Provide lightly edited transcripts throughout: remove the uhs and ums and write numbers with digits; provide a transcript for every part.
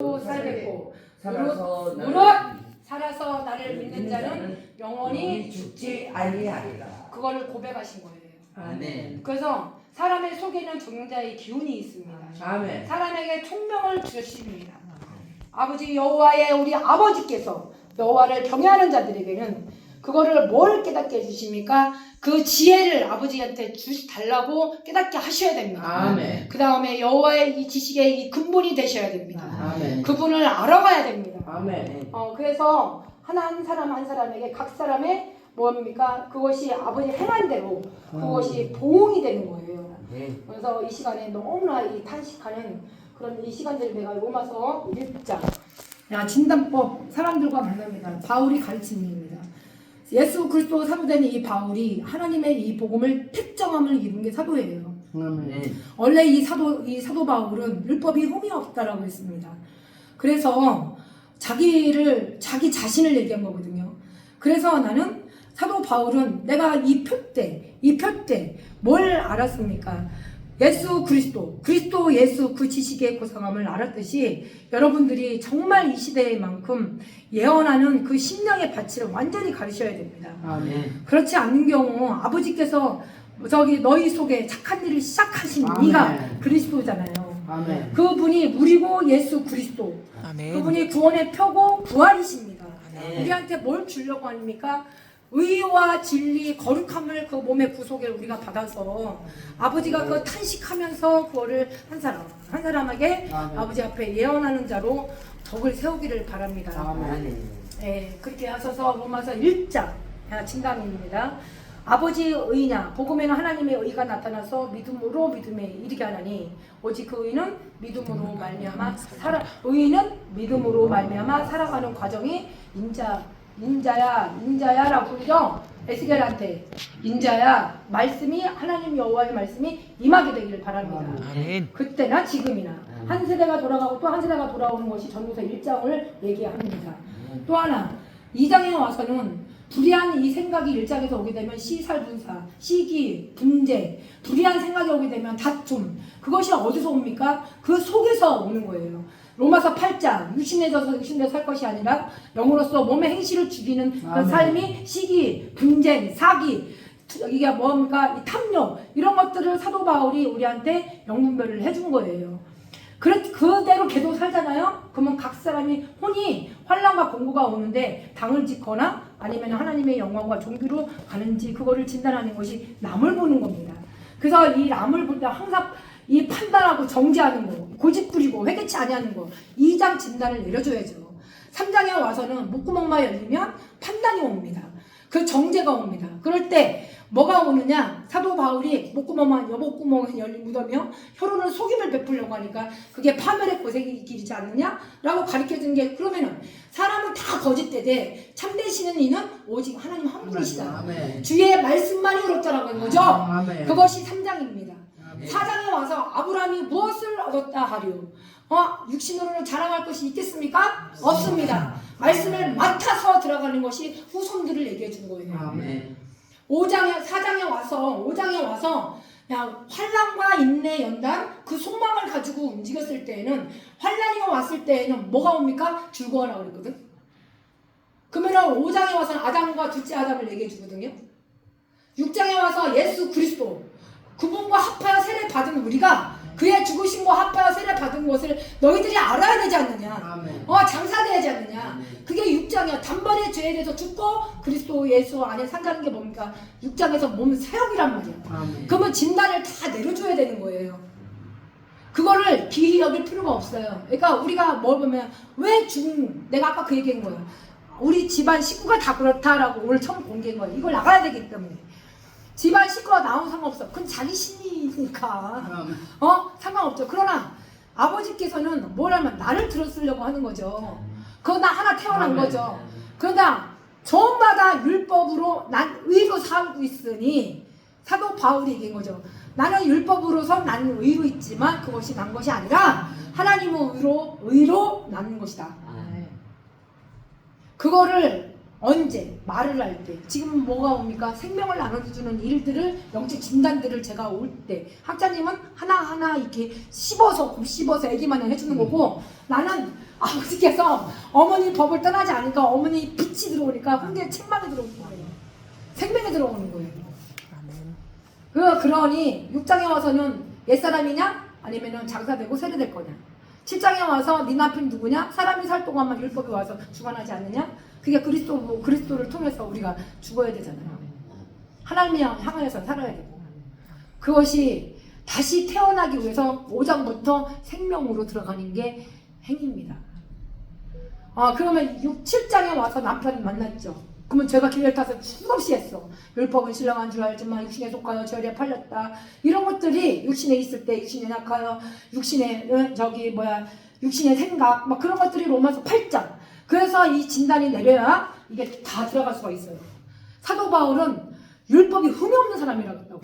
살겠고 살아서 살아서 나를 믿는 자는 영원히 죽지 아니하리라. 그거를 고백하신 거예요. 아멘. 그래서 사람의 속에는 정령자의 기운이 있습니다. 아멘. 사람에게 총명을 주십니다. 아버지 여호와의 우리 아버지께서 여호와를 경외하는 자들에게는 그거를 뭘 깨닫게 해주십니까? 그 지혜를 아버지한테 달라고 깨닫게 하셔야 됩니다. 아멘. 그 다음에 여호와의 이 지식의 이 근본이 되셔야 됩니다. 아멘. 그분을 알아가야 됩니다. 아멘. 그래서 한 사람 한 사람에게 각 사람의 뭡니까? 그것이 아버지 행한 대로 그것이 보응이 되는 거예요. 그래서 이 시간에 너무나 이 탄식하는 그런 이 시간들을 내가 로마서 1장 진단법 사람들과 만납니다. 바울이 가르치는 일입니다. 예수 그리스도 사도된 이 바울이 하나님의 이 복음을 특정함을 이룬 게 사도예요. 원래 이 사도 바울은 율법이 흠이 없다라고 했습니다. 그래서 자기 자신을 얘기한 거거든요. 그래서 나는 사도 바울은 내가 이 표 때 뭘 알았습니까? 예수 그리스도 예수 그 지식의 고상함을 알았듯이 여러분들이 정말 이 시대에만큼 예언하는 그 심령의 가치를 완전히 가르쳐야 됩니다. 아멘. 그렇지 않는 경우 아버지께서 너희 속에 착한 일을 시작하신 이가 그리스도잖아요. 아멘. 그분이 우리고 예수 그리스도. 아멘. 그분이 구원의 표고 부활이십니다. 아멘. 우리한테 뭘 주려고 합니까? 의와 진리, 거룩함을 그 몸의 구속에 우리가 받아서 아버지가 그 탄식하면서 그거를 한 사람에게 아버지 앞에 예언하는 자로 덕을 세우기를 바랍니다. 아멘. 네, 그렇게 하셔서 로마서 1장 진단입니다. 아버지의 의냐 복음에는 하나님의 의가 나타나서 믿음으로 믿음에 이르게 하나니 오직 그 의는 믿음으로 말미암아 의는 믿음으로 말미암아 살아가는 과정이 인자야라고 부르죠. 에스겔한테 인자야 말씀이 하나님 여호와의 말씀이 임하게 되기를 바랍니다. 아멘. 그때나 지금이나 한 세대가 돌아가고 또 한 세대가 돌아오는 것이 전도서 1장을 얘기합니다. 또 하나 2장에 와서는 불의한 이 생각이 1장에서 오게 되면 시살분사, 시기, 분쟁, 불의한 생각이 오게 되면 다툼. 그것이 어디서 옵니까? 그 속에서 오는 거예요. 로마서 8장 육신에 져서 육신대로 살 것이 아니라 영으로서 몸의 행실을 죽이는 그 삶이 시기, 분쟁, 사기, 이게 뭡니까? 이 탐욕 이런 것들을 사도 바울이 우리한테 영분별을 해준 거예요. 그대로 계속 살잖아요. 그러면 각 사람이 혼이 환난과 공고가 오는데 당을 짓거나 아니면 하나님의 영광과 존귀로 가는지 그거를 진단하는 것이 남을 보는 겁니다. 그래서 이 남을 볼 때 항상 이 판단하고 정죄하는 거, 고집 부리고 회개치 아니하는 거 2장 진단을 내려줘야죠. 3장에 와서는 목구멍만 열리면 판단이 옵니다. 그 정죄가 옵니다. 그럴 때 뭐가 오느냐? 사도 바울이 여목구멍을 묻으며 혀로는 속임을 베풀려고 하니까 그게 파멸의 고색이 길이지 않느냐라고 가르쳐준 게 그러면은 사람은 다 거짓되되 참되시는 이는 오직 하나님 한 분이시다. 아멘. 주의 말씀만이 그렇다라고 하는 거죠. 아멘. 그것이 3장입니다. 아멘. 4장에 와서 아브라함이 무엇을 얻었다 하리요? 육신으로는 자랑할 것이 있겠습니까? 없습니다. 말씀을 맡아서 들어가는 것이 후손들을 얘기해 준 거예요. 아멘. 4장에 와서 환난과 인내 연단 그 소망을 가지고 움직였을 때에는 환난이 왔을 때에는 뭐가 옵니까? 즐거워라 그랬거든. 그러면 5장에 와서는 아담과 둘째 아담을 얘기해 주거든요. 6장에 와서 예수 그리스도 그분과 합하여 세례 받은 우리가 그의 죽으심과 합하여 세례 받은 것을 너희들이 알아야 되지 않느냐. 아멘. 장사돼야지 않느냐. 그게 6장이야. 단번에 죄에 대해서 죽고 그리스도 예수 안에 산다는 게 뭡니까? 6장에서 몸 사역이란 말이야. 아멘. 그러면 진단을 다 내려줘야 되는 거예요. 그거를 비리 여길 필요가 없어요. 그러니까 우리가 뭘 보면 내가 아까 그 얘기한 거예요. 우리 집안 식구가 다 그렇다라고 오늘 처음 공개한 거예요. 이걸 나가야 되기 때문에. 집안 식구가 나온 상관없어. 그건 자기 신이니까. 상관없죠. 그러나 아버지께서는 뭘 하면 나를 들었으려고 하는 거죠. 그거 나 하나 태어난 거죠. 그러나 전마다 율법으로 난 의로 살고 있으니 사도 바울이 얘기한 거죠. 나는 율법으로서 나는 의로 있지만 그것이 난 것이 아니라 하나님의 의로 나는 것이다. 그거를 언제 말을 할 때 지금 뭐가 옵니까? 생명을 나눠주는 일들을 영적 진단들을 제가 올 때 학자님은 하나하나 이렇게 곱씹어서 애기만 해주는 거고 나는 아버지께서 어머니 법을 떠나지 않으니까 어머니 빛이 들어오니까 훈계 책망이 들어오는 거예요. 생명이 들어오는 거예요. 그러니 6장에 와서는 옛사람이냐? 아니면 장사되고 세례될 거냐? 7장에 와서 네 남편이 누구냐? 사람이 살 동안만 율법이 와서 주관하지 않느냐? 그게 그리스도를 통해서 우리가 죽어야 되잖아요. 하나님을 향하여서 살아야 되고, 그것이 다시 태어나기 위해서 5장부터 생명으로 들어가는 게 행위입니다. 그러면 7장에 와서 남편을 만났죠. 그러면 제가 기회를 타서 수없이 했어. 율법은 신령한 줄 알지만 육신에 속하여 죄에 팔렸다. 이런 것들이 육신에 있을 때 육신에 약하여 육신의 육신의 생각 막 그런 것들이 로마서 8장. 그래서 이 진단이 내려야 이게 다 들어갈 수가 있어요. 사도 바울은 율법이 흠이 없는 사람이라고 했다고.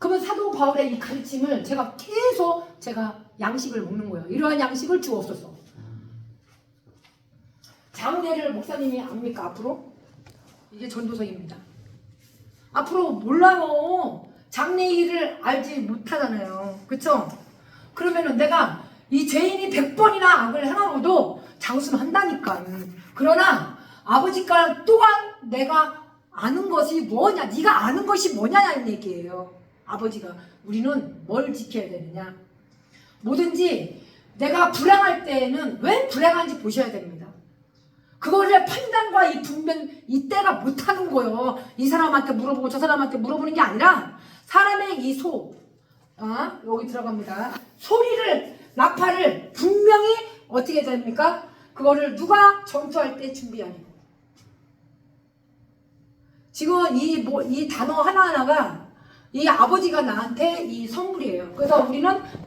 그러면 사도 바울의 이 가르침을 제가 계속 양식을 먹는 거예요. 이러한 양식을 주옵소서. 장례를 목사님이 압니까 앞으로? 이게 전도서입니다. 앞으로 몰라요. 장례 일을 알지 못하잖아요. 그쵸? 그러면은 내가 이 죄인이 100번이나 악을 행하고도 장수는 한다니까. 그러나 아버지가 또한 내가 아는 것이 뭐냐, 네가 아는 것이 뭐냐는 얘기예요. 아버지가 우리는 뭘 지켜야 되느냐. 뭐든지 내가 불행할 때에는 왜 불행한지 보셔야 됩니다. 그거를 판단과 이 분별, 이때가 못하는 거예요. 이 사람한테 물어보고 저 사람한테 물어보는 게 아니라 사람의 이 여기 들어갑니다. 소리를, 나팔을 분명히 어떻게 됩니까? 그거를 누가 전투할 때 준비하는 거. 지금 이 단어 하나하나가 이 아버지가 나한테 이 선물이에요. 그래서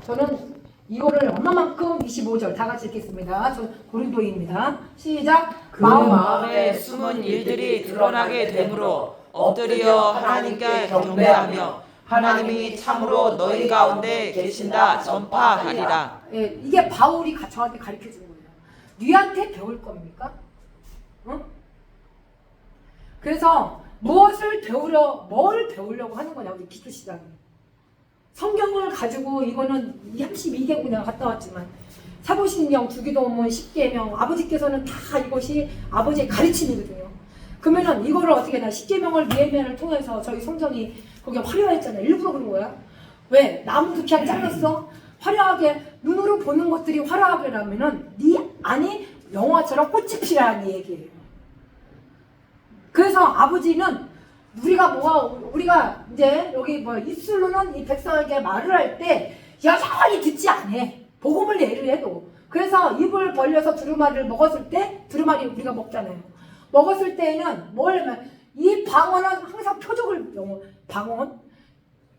저는 이거를 얼마만큼 25절 다 같이 읽겠습니다. 저 고린도입니다. 시작. 그 마음에 숨은 일들이 드러나게 되므로 엎드려 하나님께 경배하며 하나님이 참으로 너희 가운데 계신다 전파하리라. 예, 이게 바울이 저한테 가르쳐 준 거예요. 네한테 배울 겁니까? 응? 그래서 뭘 배우려고 하는 거냐, 우리 기도 시작에. 성경을 가지고 이거는 32개국 내가 갔다 왔지만 사도신경, 주기도문, 십계명, 아버지께서는 다 이것이 아버지의 가르침이거든요. 그러면은 이거를 어떻게 나 십계명을 니에미아를 통해서 저희 성전이 거기 화려했잖아요. 일부러 그런 거야. 왜? 나무도 그냥 잘랐어? 화려하게 눈으로 보는 것들이 화려하게라면은 네 안이 영화처럼 꽃이 피라는 얘기예요. 그래서 아버지는 우리가 이제 여기 입술로는 이 백성에게 말을 할 때 여전히 듣지 않아. 복음을 예를 해도. 그래서 입을 벌려서 두루마리를 먹었을 때, 두루마리 우리가 먹잖아요. 먹었을 때에는 이 방언은 항상 방언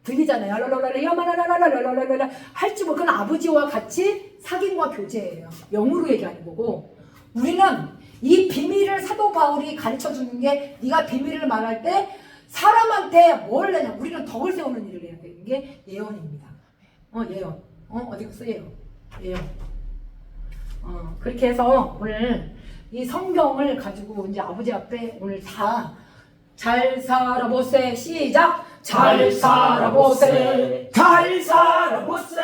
들리잖아요. 랄랄랄랄랄랄랄랄랄랄랄랄 할지 그건 아버지와 같이 사귐과 교제예요. 영으로 얘기하는 거고, 우리는 이 비밀을 사도 바울이 가르쳐 주는 게, 네가 비밀을 말할 때 사람한테 뭘 내냐, 우리는 덕을 세우는 일을 해야 되는 게 예언입니다. 예언. 어디 갔어? 예언. 그렇게 해서 오늘 이 성경을 가지고 이제 아버지 앞에 오늘 다 잘 살아보세. 시작. 잘 살아보세. 잘 살아보세.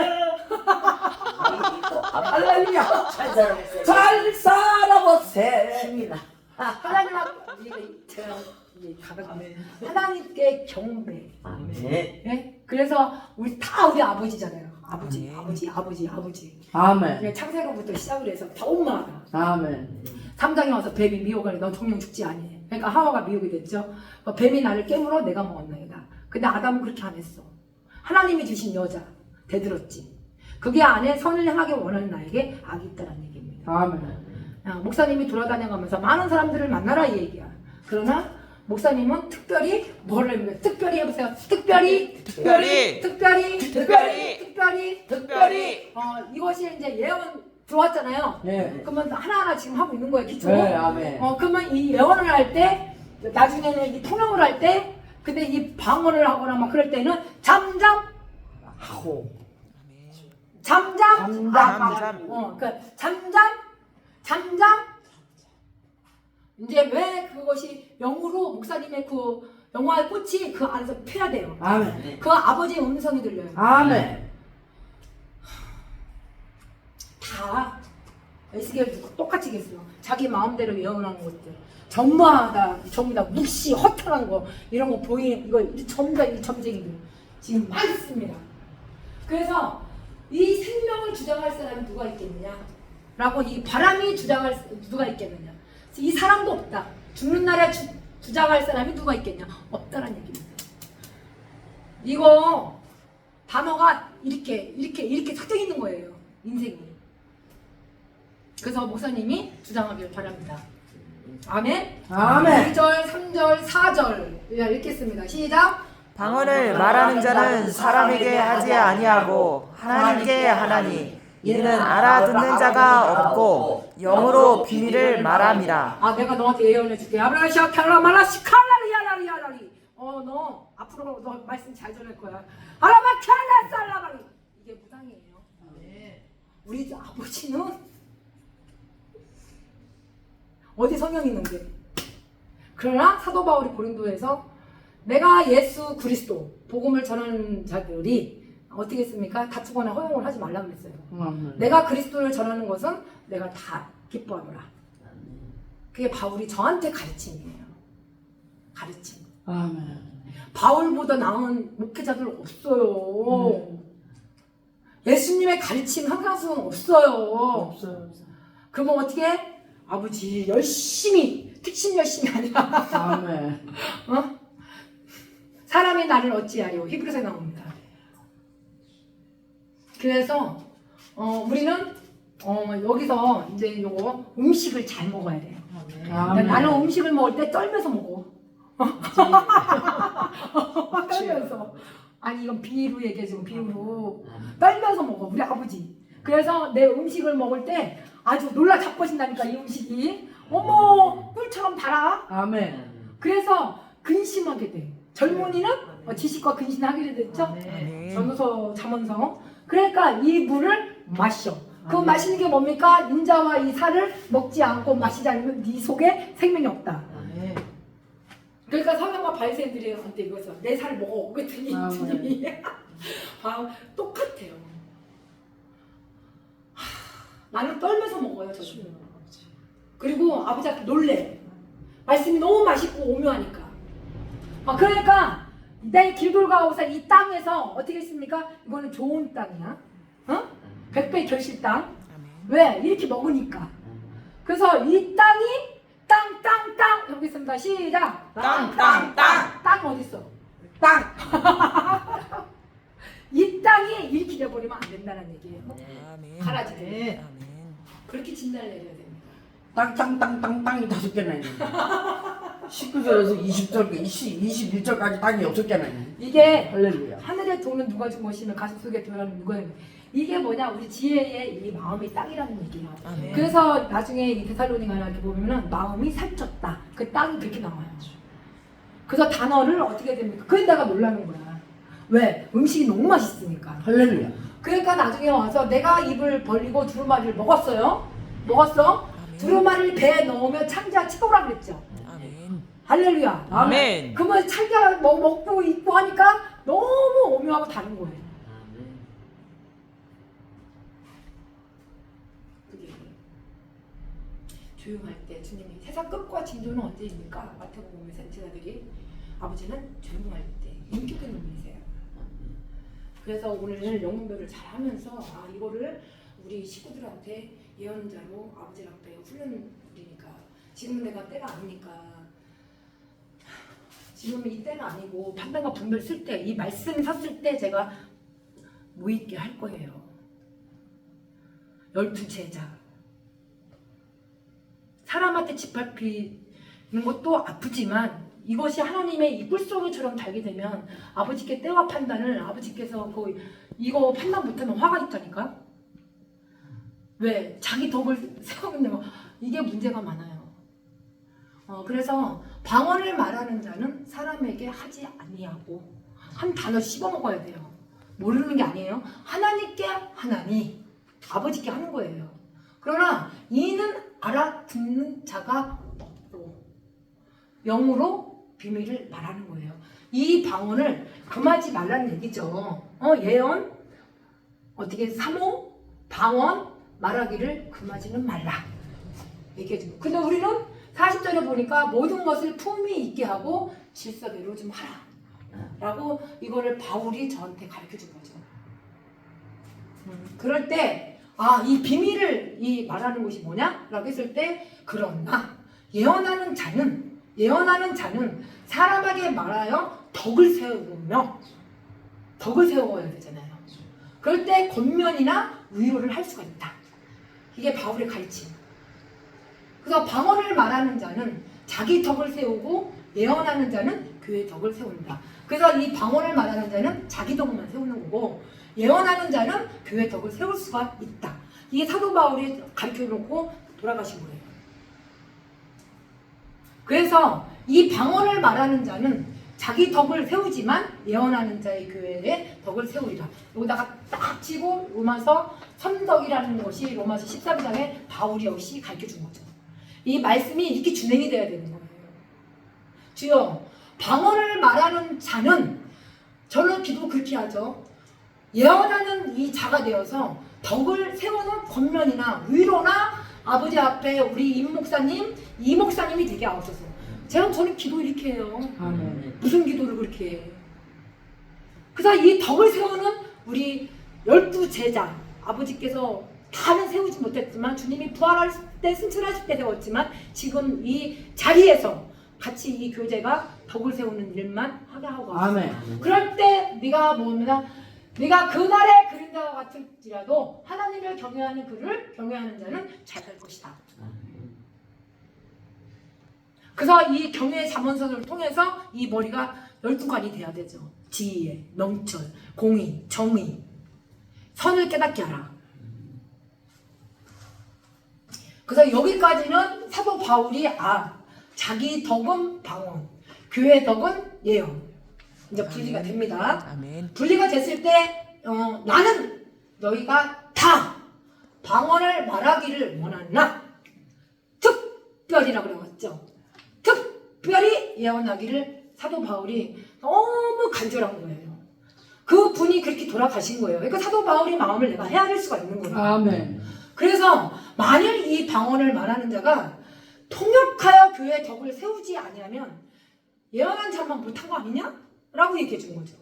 할렐루야. 잘 살아보세. 하나님 하나님께 경배. 네? 그래서 우리 아버지잖아요. 아버지. 아멘. 창세로부터 시작을 해서 다 엄마가. 아멘. 3장에 와서 뱀이 미혹하니 넌 정령 죽지 아니해. 그러니까 하와가 미혹이 됐죠. 뱀이 나를 깨물어 내가 먹었나이다. 근데 아담은 그렇게 안 했어. 하나님이 주신 여자 대들었지. 그게 안에 선을 행하기 원하는 나에게 악이 있다는 얘기입니다. 아멘. 목사님이 돌아다녀가면서 많은 사람들을 만나라 이 얘기야. 그러나 목사님은 특별히 뭐를 해보세요? 특별히 해보세요. 특별히 이것이 이제 예언 들어왔잖아요. 네. 그러면 하나하나 지금 하고 있는 거예요, 기초. 네, 아멘. 그러면 이 예언을 할 때, 나중에는 이 통역을 할 때, 근데 이 방언을 하거나 막 그럴 때는 잠잠 이제 왜 그것이 영으로 목사님의 그 영화의 꽃이 그 안에서 펴야 돼요. 아멘. 그 아버지의 음성이 들려요. 아멘. 다 에스겔도 똑같이 얘기했어요. 자기 마음대로 예언하는 것들 전부 다 묵시 허탈한 거 이런 거 보이는 이거 전부 다 이 점쟁이들 지금 많습니다. 그래서 이 생명을 주장할 사람이 누가 있겠느냐? 라고 이 바람이 주장할 누가 있겠느냐? 이 사람도 없다. 죽는 날에 주장할 사람이 누가 있겠냐? 없다는 얘기입니다. 이거 단어가 이렇게 섞여 있는 거예요. 인생이. 그래서 목사님이 주장하길 바랍니다. 아멘. 아멘. 2절, 3절, 4절 읽겠습니다. 시작. 방언을 말하는 자는 사람에게 하지 아니하고 하나님께 하나니 이는 알아듣는 자가 없고 영으로 비밀을 말함이라. 아, 내가 너한테 예언해 줄게. 아브라시아 칼라마라시 칼라리아라리아라리. 너 앞으로 너 말씀 잘 전할 거야. 아라마 칼라살라바리. 이게 무당이에요. 우리 아버지는 어디 성경이 있는데. 그러나 사도 바울이 고린도에서 내가 예수 그리스도 복음을 전하는 자들이 어떻게 했습니까? 다투거나 허용을 하지 말라고 그랬어요. 내가 그리스도를 전하는 것은 내가 다 기뻐하노라. 그게 바울이 저한테 가르침이에요. 가르침. 아멘. 바울보다 나은 목회자들 없어요. 예수님의 가르침 항상수는 없어요. 없어요. 그러면 어떻게 해? 아버지 열심히 특심 열심히 아니라 아멘. 사람이 나를 어찌하려 히브리서에 나옵니다. 그래서 우리는 여기서 이제 요거 음식을 잘 먹어야 돼요. 아멘. 나는 음식을 먹을 때 떨면서 먹어. 떨면서. 아니 이건 비유로 얘기해 지금 비유로. 떨면서 먹어 우리 아버지. 그래서 내 음식을 먹을 때 아주 놀라 자빠진다니까 이 음식이. 어머 꿀처럼 달아. 아멘. 그래서 근심하게 돼. 젊은이는 지식과 근심하게 됐죠. 아멘. 전도서 잠언서. 그러니까 이 물을 마셔. 그 마시는 게 뭡니까? 인자와 이 살을 먹지 않고 마시지 않으면 네 속에 생명이 없다. 그러니까 서양과 바리새인들한테 이거서 내 살을 먹어. 그랬더니 주님이 똑같아요. 나는 떨면서 먹어요. 저도. 그리고 아버지한테 놀래. 말씀이 너무 맛있고 오묘하니까. 그러니까 내 길돌가오사 이 땅에서 어떻게 했습니까? 이거는 좋은 땅이야. 100배 결실 땅. 왜? 이렇게 먹으니까. 그래서 이 땅이 땅 여기 있습니다. 시작. 땅. 땅 어디 있어? 땅. 이 땅이 이렇게 돼버리면 안 된다는 얘기예요. 아멘. 가라지 돼. 아멘. 그렇게 진단을 내려야 됩니다. 땅이 5개나 있는데 19절에서 20절, 21절까지 땅이 6개나 있는데 이게 할렐루야. 하늘의 돈은 누가 준 것이며 가슴속에 들어가는 누가 있는 이게 뭐냐? 우리 지혜의 이 마음이 땅이라는 얘기예요. 아멘. 그래서 나중에 이 데살로니가 이렇게 보면은 마음이 살쪘다. 그 땅이 그렇게 나와요. 그래서 단어를 어떻게 됩니까? 그런다가 놀라는 거야. 왜? 음식이 너무 맛있으니까. 할렐루야. 그러니까 나중에 와서 내가 입을 벌리고 두루마리를 먹었어요. 먹었어? 두루마리를 배에 넣으면 창자 채우라 그랬죠. 아멘. 할렐루야. 아멘. 그러면 창자 먹고 있고 하니까 너무 오묘하고 다른 거예요. 조용할 때 주님이 세상 끝과 진도는 언제입니까? 마태복음의 제자들이 아버지는 조용할 때 인격적인 분이세요. 그래서 오늘 영문별을 잘 하면서 이거를 우리 식구들한테 예언자로 아버지 앞에 훈련드리니까 지금은 내가 때가 아니니까 지금 이 때가 아니고 판단과 분별 쓸 때 이 말씀이 섰을 때 제가 모이게 할 거예요. 12제자 사람한테 짓밟히는 것도 아프지만 이것이 하나님의 이 뿔송이처럼 달게 되면 아버지께 때와 판단을 아버지께서 이거 판단 못하면 화가 있다니까. 왜? 자기 덕을 세우는 이게 문제가 많아요. 그래서 방언을 말하는 자는 사람에게 하지 아니하고 한 단어 씹어 먹어야 돼요. 모르는 게 아니에요. 하나님께 하나니 아버지께 하는 거예요. 그러나 이는 알아듣는 자가 없고 영으로 비밀을 말하는 거예요. 이 방언을 금하지 말라는 얘기죠. 예언, 어떻게 사모, 방언, 말하기를 금하지는 말라. 얘기해주고. 근데 우리는 40절에 보니까 모든 것을 품위 있게 하고 질서대로 좀 하라. 라고 이거를 바울이 저한테 가르쳐 준 거죠. 그럴 때, 이 비밀을 이 말하는 것이 뭐냐? 라고 했을 때, 그러나 예언하는 자는 사람에게 말하여 덕을 세우며, 덕을 세워야 되잖아요. 그럴 때 권면이나 위로를 할 수가 있다. 이게 바울의 가르침. 그래서 방언을 말하는 자는 자기 덕을 세우고 예언하는 자는 교회의 덕을 세운다. 그래서 이 방언을 말하는 자는 자기 덕만 세우는 거고 예언하는 자는 교회의 덕을 세울 수가 있다. 이게 사도 바울이 가르쳐놓고 돌아가신 거예요. 그래서 이 방언을 말하는 자는 자기 덕을 세우지만 예언하는 자의 교회의 덕을 세우리라. 여기다가 딱 치고 로마서 선덕이라는 것이 로마서 13장에 바울이 역시 가르쳐준 거죠. 이 말씀이 이렇게 준행이 돼야 되는 거예요. 주여, 방언을 말하는 자는, 저는 기도 그렇게 하죠. 예언하는 이 자가 되어서 덕을 세우는 권면이나 위로나 아버지 앞에 우리 임 목사님, 이 목사님이 되게 하옵소서. 저는 기도 이렇게 해요. 아멘. 무슨 기도를 그렇게 해? 그래서 이 덕을 세우는 우리 12제자, 아버지께서 다는 세우지 못했지만 주님이 부활할 때 승천하실 때 세웠지만 지금 이 자리에서 같이 이 교제가 덕을 세우는 일만 하게 하고 왔어요. 아멘. 그럴 때 네가 뭐냐? 네가 그날의 그림자와 같을지라도 하나님을 경외하는 그를 경외하는 자는 잘 될 것이다. 그래서 이 경외의 잠언서를 통해서 이 머리가 12관이 돼야 되죠. 지혜, 명철, 공의, 정의, 선을 깨닫게 하라. 그래서 여기까지는 사도 바울이 자기 덕은 방언, 교회 덕은 예언. 이제 분리가 됩니다. 아멘. 분리가 됐을 때 나는 너희가 다 방언을 말하기를 원하나 특별히라고 그래왔죠. 특별히 예언하기를 사도 바울이 너무 간절한 거예요. 그 분이 그렇게 돌아가신 거예요. 그러니까 사도 바울의 마음을 내가 헤아릴 수가 있는 거예요. 아멘. 그래서 만일 이 방언을 말하는 자가 통역하여 교회의 덕을 세우지 아니하면 예언한 자만 못한 거 아니냐? 라고 얘기해 준 거죠.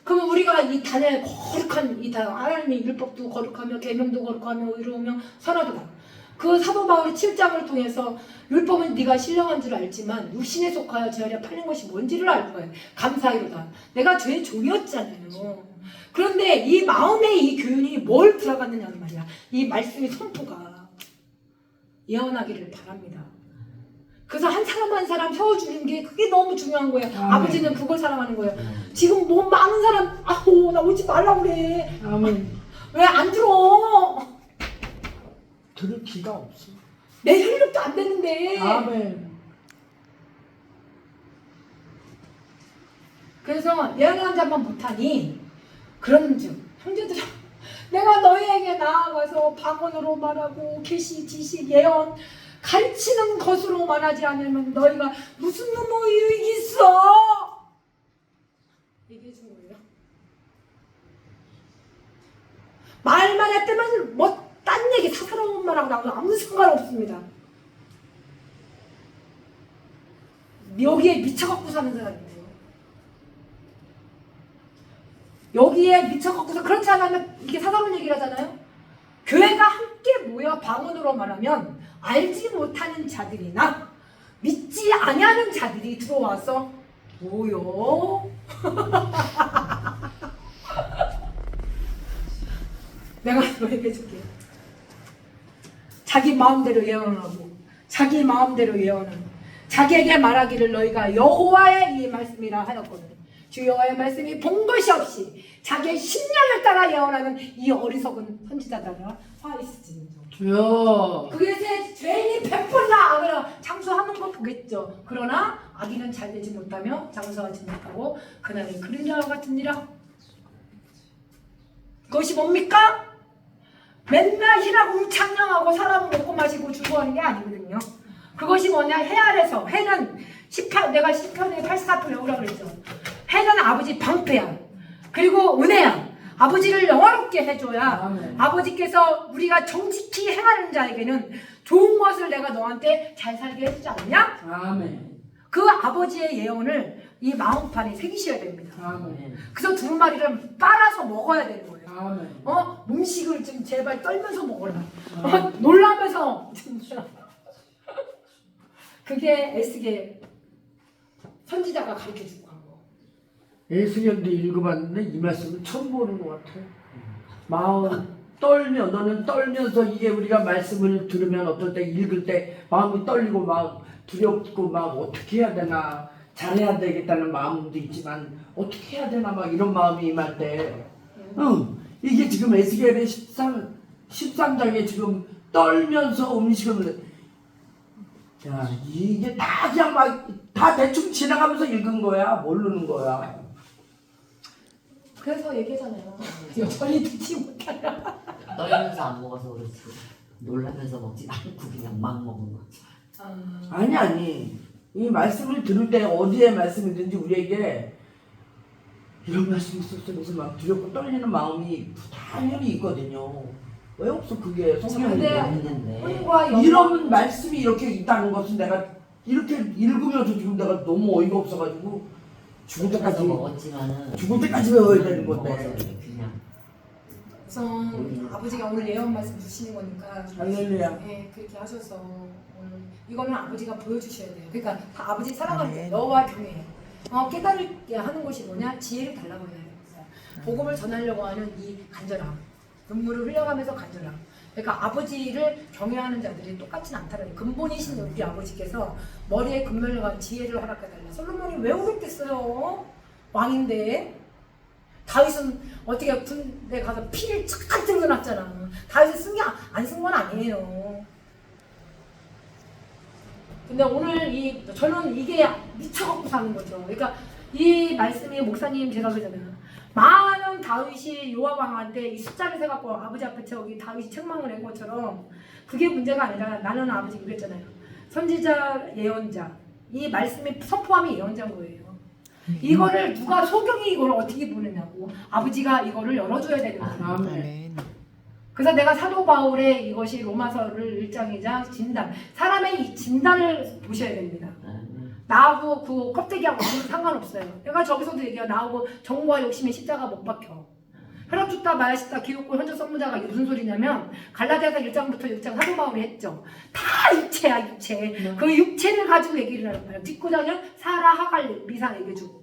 그러면 우리가 이 단에 거룩한 이 단, 하나님의 율법도 거룩하며 계명도 거룩하며 의로우며 선하도다. 그 사도 바울의 7장을 통해서 율법은 네가 신령한 줄 알지만 육신에 속하여 제 아래 팔린 것이 뭔지를 알 거예요. 감사이로다. 내가 죄의 종이었잖아요. 그런데 이 마음의 이 교훈이 뭘 들어갔느냐는 말이야. 이 말씀의 선포가 예언하기를 바랍니다. 그래서 한 사람 한 사람 세워주는 게 그게 너무 중요한 거예요. 아버지는 그걸 사랑하는 거예요. 지금 너무 많은 사람 나 오지 말라고 그래. 아멘. 왜 안 들어? 들을 기가 없어. 내 혈육도 안 되는데. 아멘. 그래서 예언하는 자만 못하니 그런즉 형제들아, 내가 너희에게 나아가서 방언으로 말하고 계시, 지식, 예언 가르치는 것으로 말하지 않으면 너희가 무슨 의익이 있어? 얘기해 준 거예요. 말만 했다면 뭐 딴 얘기 사사로운 말하고 나하고 아무 상관없습니다. 여기에 미쳐갖고 사는 사람이에요. 여기에 미쳐갖고서 그렇지 않으면 이게 사사로운 얘기를 하잖아요. 교회가 함께 모여 방언으로 말하면 알지 못하는 자들이나 믿지 아니하는 자들이 들어와서 뭐요? 내가 너에게 줄게. 자기 마음대로 예언하고 자기 마음대로 예언하고 자기에게 말하기를 너희가 여호와의 이 말씀이라 하였거든. 주 여호와의 말씀이 본 것이 없이 자기의 신령을 따라 예언하는 이 어리석은 선지자들아 화 있으니 주여. 그것에 죄인이 100번이나 악을 장수하는 거 보겠죠. 그러나 악인은 잘 되지 못하며 장수하지 못하고 그날의 그림자와 같으니라. 그것이 뭡니까? 맨날 희라고 창령하고 사람은 먹고 마시고 죽어하는 게 아니거든요. 그것이 뭐냐? 해 아래서, 해는 10편, 내가 10편에 84편 외우라고 그랬죠. 해는 아버지 방패야. 그리고 은혜야. 아버지를 영화롭게 해줘야 아멘. 아버지께서 우리가 정직히 행하는 자에게는 좋은 것을 내가 너한테 잘 살게 해주지 않냐? 아멘. 그 아버지의 예언을 이 마음판에 새기셔야 됩니다. 아멘. 그래서 두루마리를 빨아서 먹어야 되는 거예요. 아멘. 음식을 좀 제발 떨면서 먹어라. 놀라면서 진짜. 그게 에스겔 선지자가 가르쳐주고 간 거. 에스겔도 읽어봤는데 이 말씀을 처음 보는 것 같아요. 마음 너는 떨면서 이게 우리가 말씀을 들으면 어떨 때 읽을 때 마음이 떨리고 막 두렵고 막 어떻게 해야 되나 잘해야 되겠다는 마음도 있지만 어떻게 해야 되나 막 이런 마음이 임할 때 이게 지금 에스겔의 13장에 지금 떨면서 음식을 야 이게 다 그냥 막 다 대충 지나가면서 읽은 거야 모르는 거야. 그래서 얘기하잖아요. 여전히 듣지 못한다. 떨면서 안 먹어서 그렇지 놀라면서 먹지 않고 그냥 막 먹는 거지. 아니 이 말씀을 들을 때 어디에 말씀이든지 우리에게 이런 말씀이 있었어 그래서 막 두렵고 떨리는 마음이 당연히 있거든요. 왜 없어 그게 성경에 근데 있는데 혼과 영 이런 말씀이 이렇게 있다는 것은 내가 이렇게 읽으면서 지금 내가 너무 어이가 없어가지고 죽을 때까지 외워야 되는 건데. 먹어서 그냥 우선 아버지가 오늘 예언 말씀 주시는 거니까 할렐루야. 네, 그렇게 하셔서 오늘 이거는 아버지가 보여주셔야 돼요. 그러니까 다 아버지 사랑할 때 아멘. 너와 교회 깨달게 하는 것이 뭐냐? 지혜를 달라고 해야 돼요. 복음을 전하려고 하는 이 간절함, 눈물을 흘려가면서 간절함. 그러니까 아버지를 경외하는 자들이 똑같지는 않다는 근본이신 우리 아버지께서 머리에 금면을 간 지혜를 허락해달라. 솔로몬이 왜 울었겠어요? 왕인데. 다윗은 어떻게 군대 가서 피를 착 흘려놨잖아. 다윗은 안 쓴 건 아니에요. 근데 오늘 저는 이게 미쳐갖고 사는 거죠. 그러니까 이 말씀이 목사님 제가 그러잖아요. 많은 다윗이 요압 왕한테 이 숫자를 세갖고 아버지 앞에 저기 다윗이 책망을 한 것처럼 그게 문제가 아니라 나는 아버지 그랬잖아요. 선지자 예언자 이 말씀이 선포함이 예언자인 거예요. 이거를 누가 소경이 이걸 어떻게 보느냐고 아버지가 이거를 열어줘야 되는 거예요. 아멘. 그래서 내가 사도 바울의 이것이 로마서를 1장이자 진단 사람의 이 진단을 보셔야 됩니다. 나하고 그 껍데기하고 아무 상관없어요. 내가 저기서도 얘기해요. 나하고 정과 욕심의 십자가 못 박혀. 혈압 죽다 마야 싶다 기독교 현재 선무자가 이게 무슨 소리냐면 갈라디아서 1장부터 6장 사도 바울이 했죠. 다 육체야 육체. 그 육체를 가지고 얘기를 하는 거예요. 뒷구장은 사라 하갈 미사 얘기해주고.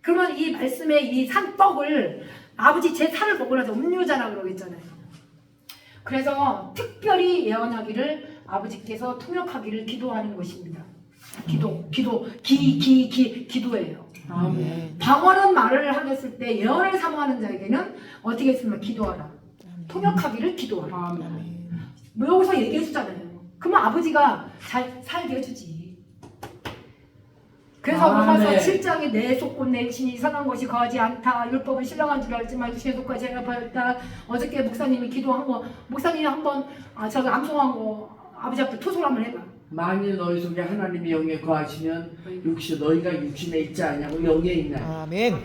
그러면 이 말씀의 이 산떡을 아버지 제 살을 먹으라서 음료자라 그러겠잖아요. 그래서 특별히 예언하기를 아버지께서 통역하기를 기도하는 것입니다. 기도예요. 아멘. 방언은 말을 하겠을 때 예언을 사모하는 자에게는 어떻게 했으면 기도하라. 통역하기를 기도하라. 아멘. 뭐 여기서 얘기해 주잖아요. 그러면 아버지가 잘 살게 해주지. 그래서 로마서 7장에 내 속고 내 신이 선한 것이 거하지 않다. 율법은 신령한 줄 알지만 육신의 속까지 제압하였다. 어저께 목사님이 기도한 거 목사님이 한번 저기 암송한 거 아버지 앞에 토설 한번 해봐. 만일 너희 속에 하나님의 영에 거하시면 너희가 육신에 있지 않냐고 영에 있나. 아멘.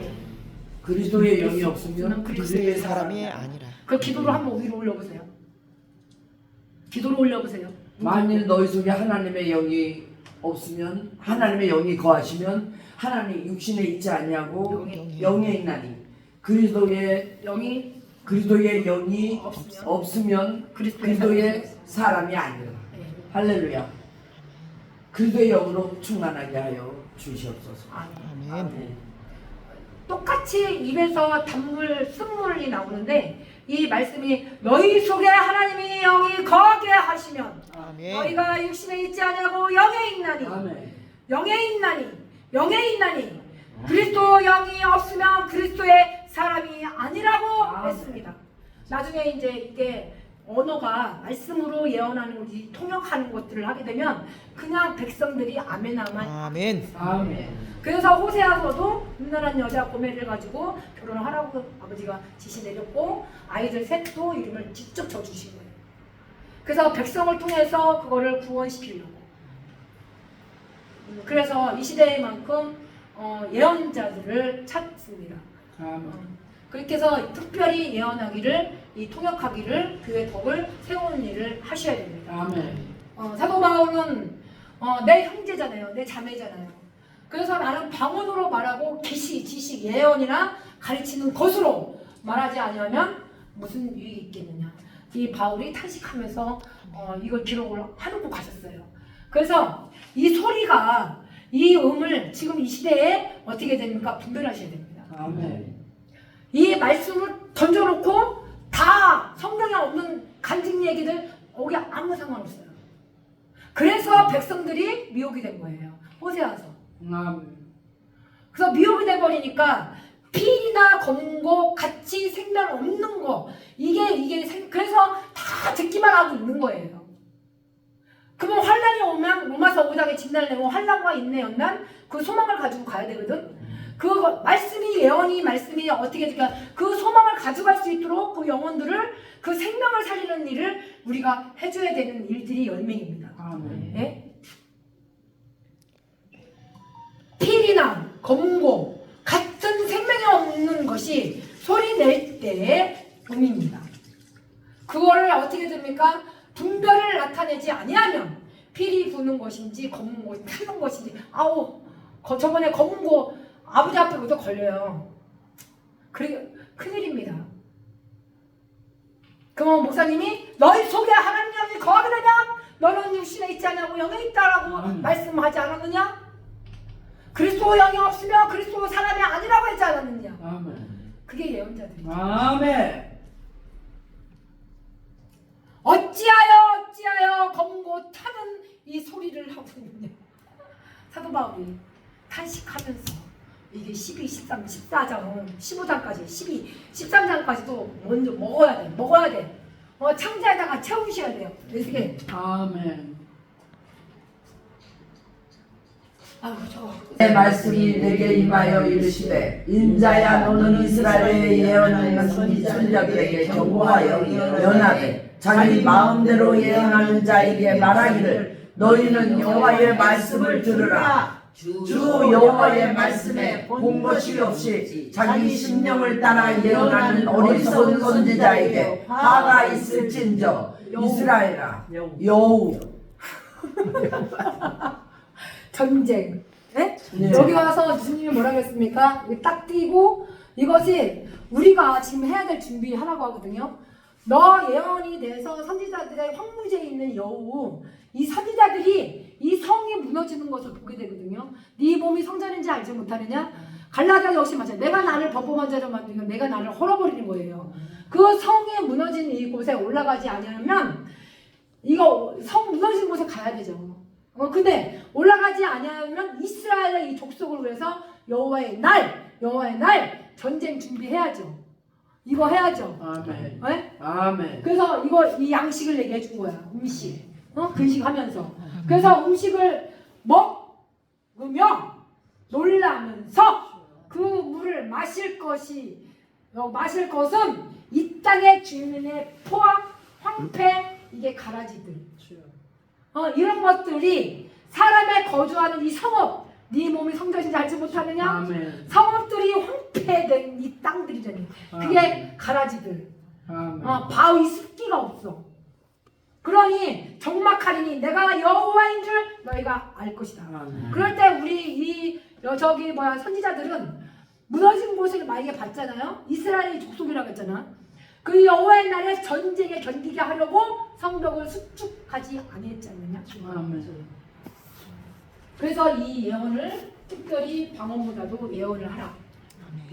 그리스도의 영이 없으면 그리스도의 사람이 아니라. 그 기도를 한번 위로 올려보세요. 기도를 올려보세요. 만일 너희 속에 하나님의 영이 없으면 하나님의 영이 거하시면 하나님 육신에 있지 않냐고 영에 있나니 그리스도의 영이 영이 없으면 그리스도의 사람이 아니라. 할렐루야. 그리스도의 영으로 충만하게 하여 주시옵소서. 아멘. 똑같이 입에서 쓴물이 나오는데 이 말씀이 너희 속에 하나님의 영이 거하게 하시면 아멘. 너희가 육신에 있지 않냐고 영에 있나니 아멘. 영에 있나니 그리스도 영이 없으면 그리스도의 사람이 아니라고 했습니다. 나중에 이제 이게 언어가 말씀으로 예언하는 것이 통역하는 것들을 하게 되면 그냥 백성들이 아멘하면 아멘. 아멘. 그래서 호세아서도 음란한 여자 고멜을 가지고 결혼을 하라고 아버지가 지시 내렸고 아이들 셋도 이름을 직접 져주신 거예요. 그래서 백성을 통해서 그거를 구원시키려고. 그래서 이 시대만큼 예언자들을 찾습니다. 아멘. 그렇게 해서 특별히 예언하기를, 이 통역하기를, 교회 덕을 세우는 일을 하셔야 됩니다. 아멘. 사도 바울은 내 형제잖아요. 내 자매잖아요. 그래서 나는 방언으로 말하고 계시, 지식, 예언이나 가르치는 것으로 말하지 아니하면 무슨 유익이 있겠느냐. 이 바울이 탄식하면서 이걸 기록을 해놓고 가셨어요. 그래서 이 소리가, 이 음을 지금 이 시대에 어떻게 됩니까? 분별하셔야 됩니다. 아멘. 이 말씀을 던져놓고 다 성경에 없는 간증 얘기들 거기 아무 상관없어요. 그래서 백성들이 미혹이 된 거예요. 호세아서. 아멘. 그래서 미혹이 돼버리니까 피나 검고 같이 생명 없는 거, 그래서 다 듣기만 하고 있는 거예요. 그러면 환란이 오면 로마서 5장에 진단을 내고 환란과 인내 연난 그 소망을 가지고 가야 되거든. 그 말씀이, 예언이, 말씀이 어떻게 될까, 그 소망을 가져갈 수 있도록 그 영혼들을, 그 생명을 살리는 일을 우리가 해줘야 되는 일들이 열명입니다. 아멘. 예? 필이나 검고 같은 생명이 없는 것이 소리 낼 때의 음입니다. 그거를 어떻게 됩니까? 분별을 나타내지 아니하면 필이 부는 것인지 검은 거 타는 것인지, 저번에 검은 거 아버지 앞에부터 걸려요. 그래 큰일입니다. 그러면 목사님이 너희 속에 하나님 영이 거하게 되면 너는 육신에 있지 않냐고 영에 있다라고 말씀하지 않았느냐? 그리스도 영이 없으면 그리스도 사람이 아니라고 했지 않았느냐? 아멘. 그게 예언자들이죠. 아멘. 어찌하여 검고 타는 이 소리를 하고 있느냐? 사도 바울이 탄식하면서 이게 12, 13, 14장은 15장까지 12, 13장까지도 먼저 먹어야 돼. 창자에다가 채우셔야 돼요. 이게 아멘. 내 말씀이 내게 임하여 이르시되 인자야 너는 이스라엘의 예언하는 선지자들에게 경고하여 연하되 자기 마음대로 예언하는 자에게 말하기를 너희는 여호와의 말씀을 들으라. 주 여호와의 말씀에 본 것이 없이 자기 심령을 따라 예언하는 어리석은 선지자에게 화가 있을진저 이스라엘아 여우. 전쟁. 네? 네. 여기 와서 주님이 뭐라고 했습니까? 딱 띄고 이것이 우리가 지금 해야 될 준비하라고 하거든요. 너 예언이 돼서 선지자들의 황무지에 있는 여우, 이 선지자들이 이 성이 무너지는 것을 보게 되거든요. 네 몸이 성전인지 알지 못하느냐? 갈라디아 역시 마찬가지. 내가 나를 범법한 자로 만들고 내가 나를 헐어버리는 거예요. 그 성이 무너진 이곳에 올라가지 않으면 이거 성 무너진 곳에 가야 되죠. 근데 올라가지 아니하면 이스라엘의 이 족속을 위해서 여호와의 날 전쟁 준비해야죠. 이거 해야죠. 아멘. 네? 아멘. 그래서 이 양식을 얘기해 준 거야. 음식. 근식하면서. 그래서 음식을 먹으며 놀라면서 그 물을 마실 것은 이 땅의 주민의 포화, 황폐, 이게 가라지들. 이런 것들이 사람의 거주하는 이 성읍, 네 몸이 성전인지 알지 못하느냐? 아멘. 성읍들이 황폐된 이 땅들이잖아요. 그게 가라지들. 아멘. 바위 습기가 없어. 그러니 적막하리니 내가 여호와인 줄 너희가 알 것이다. 아멘. 그럴 때 우리 선지자들은 무너진 곳을 만약에 봤잖아요. 이스라엘의 족속이라고 했잖아. 그 여호와의 날에 전쟁에 견디게 하려고 성벽을 수축하지 아니했지 않느냐. 아멘. 그래서 이 예언을 특별히 방언보다도 예언을 하라.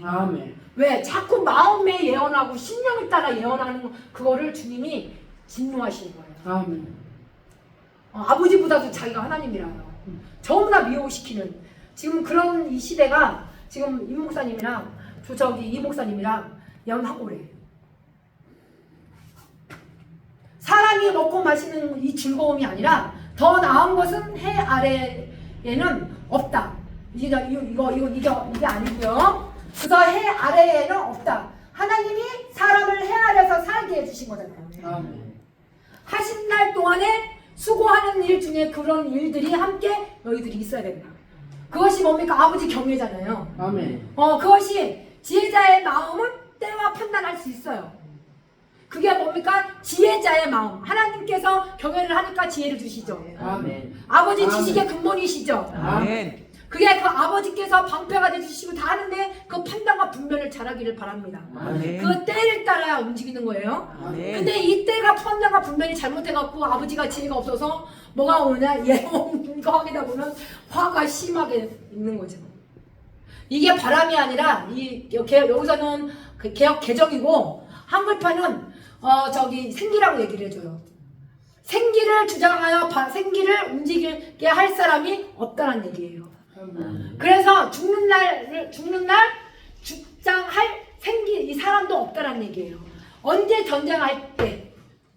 아멘. 왜? 자꾸 마음에 예언하고 신령에 따라 예언하는 거, 그거를 주님이 진노하시는 거예요. 아멘. 아버지보다도 자기가 하나님이라요. 전부 다 미혹시키는 지금 그런 이 시대가 지금 임 목사님이랑 이 목사님이랑 예언하고 그래요. 사람이 먹고 마시는 이 즐거움이 아니라 더 나은 것은 해 아래에는 없다. 이게 아니고요. 그래서 해 아래에는 없다. 하나님이 사람을 해 아래에서 살게 해주신 거잖아요. 아멘. 하신 날 동안에 수고하는 일 중에 그런 일들이 함께 너희들이 있어야 된다. 그것이 뭡니까? 아버지 경외잖아요. 아멘. 그것이 지혜자의 마음은 때와 판단할 수 있어요. 그게 뭡니까? 지혜자의 마음. 하나님께서 경외를 하니까 지혜를 주시죠. 아멘. 아버지 아멘. 지식의 근본이시죠. 아멘. 그게 그 아버지께서 방패가 되주시고 다 하는데 그 판단과 분별을 잘하기를 바랍니다. 아멘. 그 때를 따라 움직이는 거예요. 아멘. 근데 이때가 판단과 분별이 잘못해갖고 아버지가 지혜가 없어서 뭐가 오느냐? 예언과 하다 보면 화가 심하게 있는 거죠. 이게 바람이 아니라 여기서는 그 개혁 개정이고 한글판은 생기라고 얘기를 해줘요. 생기를 주장하여 생기를 움직이게 할 사람이 없다는 얘기예요. 그래서 죽는 날 주장할 이 사람도 없다는 얘기예요. 언제 전쟁할 때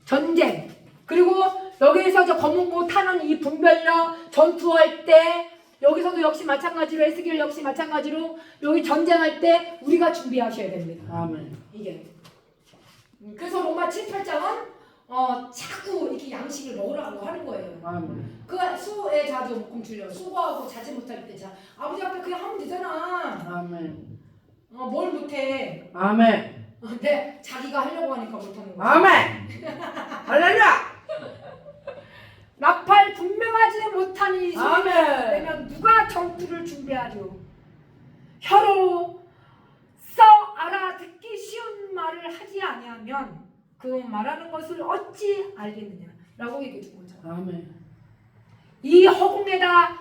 전쟁 그리고 여기에서 저 검은고 타는 이 분별력 전투할 때 여기서도 역시 마찬가지로 에스겔 역시 마찬가지로 여기 전쟁할 때 우리가 준비하셔야 됩니다. 아멘. 이게 그래서 로마 7, 8장은 자꾸 이렇게 양식을 먹으라고 하는 거예요. 아멘. 그 수에 자주 공출려 수고하고 자지 못할 때 자 아버지 앞에 그냥 하면 되잖아. 아멘. 뭘 못해. 아멘. 근데 자기가 하려고 하니까 못하는 거야. 아멘. 할렐루야. 나팔 분명하지 못하니 아멘. 내면 누가 전투를 준비하리요. 혀로 써 알아듣기 쉬운 말을 하지 아니하면 그 말하는 것을 어찌 알겠느냐라고 얘기해 준 거죠. 아멘. 이 허공에다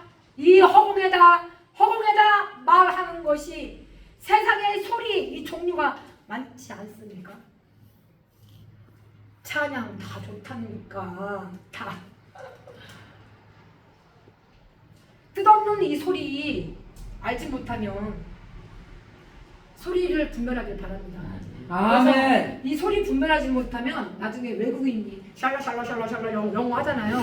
말하는 것이 세상의 소리 이 종류가 많지 않습니까? 찬양 다 좋다니까 다 뜻없는 이 소리 알지 못하면 소리를 분별하길 바랍니다. 아멘. 이 소리 분별하지 못하면 나중에 외국인이 샬라샬라샬라샬라 영어 하잖아요.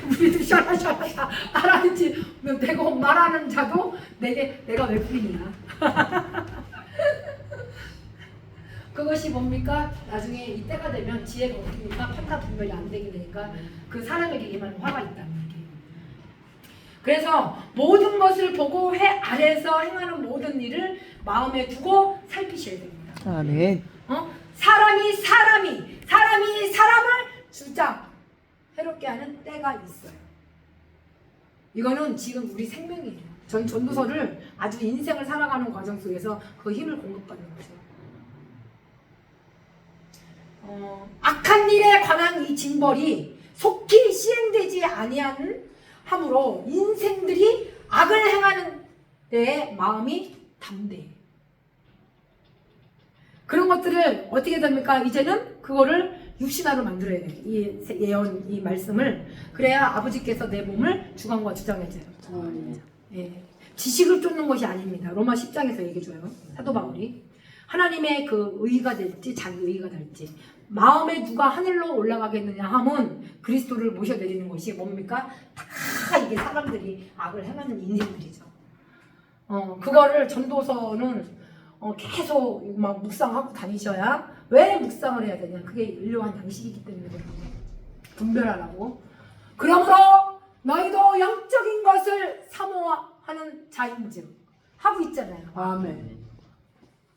우리도 샬라샬라샬라 알아듣지 내가 말하는 자도 내가 외국인이야. 그것이 뭡니까? 나중에 이때가 되면 지혜가 없으니까 판단 분별이 안 되게 되니까 그 사람에게 임하는 화가 있다는 얘기예요. 그래서 모든 것을 보고 해 아래에서 행하는 모든 일을 마음에 두고 살피셔야 됩니다. 아멘. 사람이 사람을 주장 해롭게 하는 때가 있어요. 이거는 지금 우리 생명이에요. 전 전도서를 아주 인생을 살아가는 과정 속에서 그 힘을 공급받는 거죠. 악한 일에 관한 이 징벌이 속히 시행되지 아니하는 함으로 인생들이 악을 행하는 데에 마음이 담대해요. 그런 것들을 어떻게 됩니까? 이제는 그거를 육신화로 만들어야 돼요. 이 예언, 이 말씀을. 그래야 아버지께서 내 몸을 주관과 주장해줘요. 예. 지식을 쫓는 것이 아닙니다. 로마 10장에서 얘기해줘요. 사도 바울이. 하나님의 그 의가 될지 자기 의가 될지 마음에 누가 하늘로 올라가겠느냐 함은 그리스도를 모셔내리는 것이 뭡니까? 다 이게 사람들이 악을 행하는 인생들이죠. 그거를 전도서는 계속 막 묵상하고 다니셔야 왜 묵상을 해야 되냐? 그게 인류한 양식이기 때문에 그런 거예요. 분별하라고. 그러므로 너희도 영적인 것을 사모하는 자인즉 하고 있잖아요. 아멘.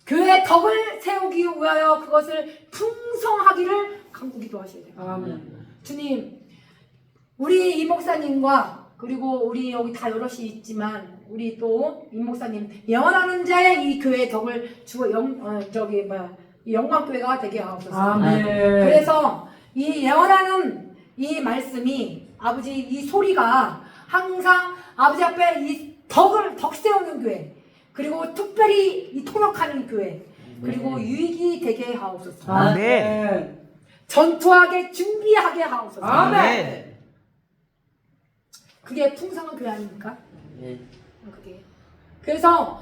교회의 덕을 세우기 위하여 그것을 풍성하기를 간구기도 하셔야 돼요. 아멘. 주님, 우리 이 목사님과 그리고 우리 여기 다 여럿이 있지만 우리 또 이 목사님 예언하는 자의 이 교회의 덕을 이 영광교회가 되게 하옵소서. 아멘. 그래서 이 예언하는 이 말씀이 아버지 이 소리가 항상 아버지 앞에 이 덕 세우는 교회 그리고 특별히 이 통역하는 교회 그리고 유익이 되게 하옵소서. 아멘. 전투하게 준비하게 하옵소서. 아멘. 그게 풍성한 교회 아닙니까? 네. 그게. 그래서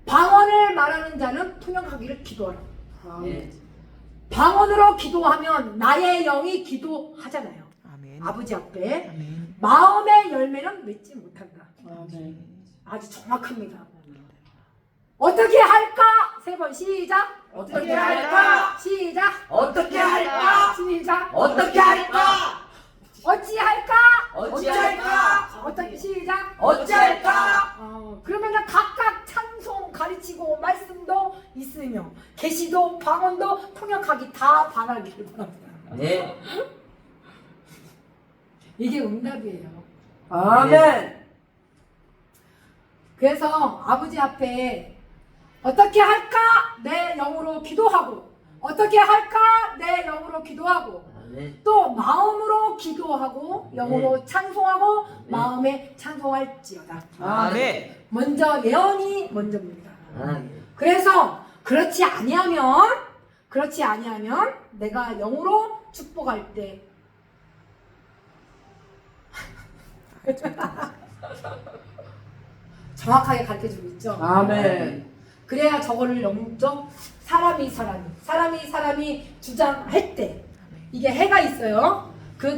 방언을 말하는 자는 통역하기를 기도하라. 네. 방언으로 기도하면 나의 영이 기도하잖아요. 아멘. 아버지 앞에 아멘. 마음의 열매는 맺지 못한다. 아멘. 아주 정확합니다. 어떻게 할까? 3번 시작. 어떻게 할까? 시작. 어떻게 할까? 시작. 어떻게 할까? 어찌할까? 어찌할까? 어떻게 시작. 어찌할까? 그러면 각각 찬송 가르치고 말씀도 있으며 계시도 다 바라기를 바랍니다. 네. 이게 응답이에요. 아멘. 그래서 아버지 앞에 어떻게 할까? 내 영으로 기도하고 어떻게 할까? 내 영으로 기도하고 네. 또 마음으로 기도하고 영으로 찬송하고 네. 마음에 찬송할지어다. 아멘. 먼저 예언이 먼저입니다. 아, 그래서 그렇지 아니하면 내가 영으로 축복할 때 정확하게 가르쳐주고 있죠. 아멘. 그래야 저거를 영적 사람이 주장할 때 이게 해가 있어요.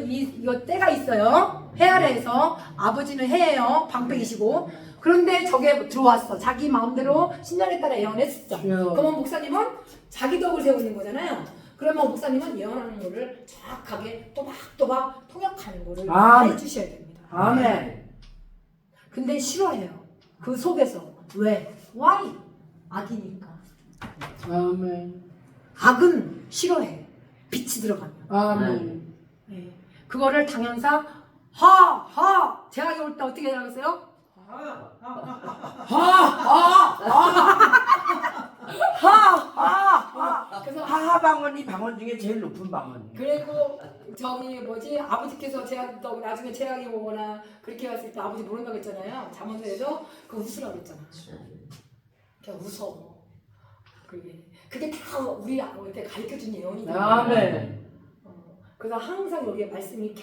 이거 때가 있어요. 해 아래에서 아버지는 해예요. 방패이시고 그런데 저게 들어왔어. 자기 마음대로 신념에 따라 예언했었죠. 그러면 목사님은 자기 덕을 세우는 거잖아요. 그러면 목사님은 예언하는 거를 정확하게 또박또박 통역하는 거를 아멘. 해주셔야 됩니다. 아멘. 근데 싫어해요. 그 속에서 왜? Why? 악이니까. 아멘. 악은 싫어해. 빛이 들어가면. 아멘. 네. 그거를 당연상 재앙이 올 때 어떻게 하겠어요? 그래서 하하방언이 방언 중에 제일 높은 방언이에요. 그리고 아버지께서 나중에 재앙이 오거나 그렇게 했을 때 아버지 모른다고 했잖아요. 잠언서에서 그거 웃으라고 했잖아. 그냥 웃어. 그게 다 우리 아버지한테 가르쳐준 예언이거든요. 아멘. 그래서 항상 여기에 말씀이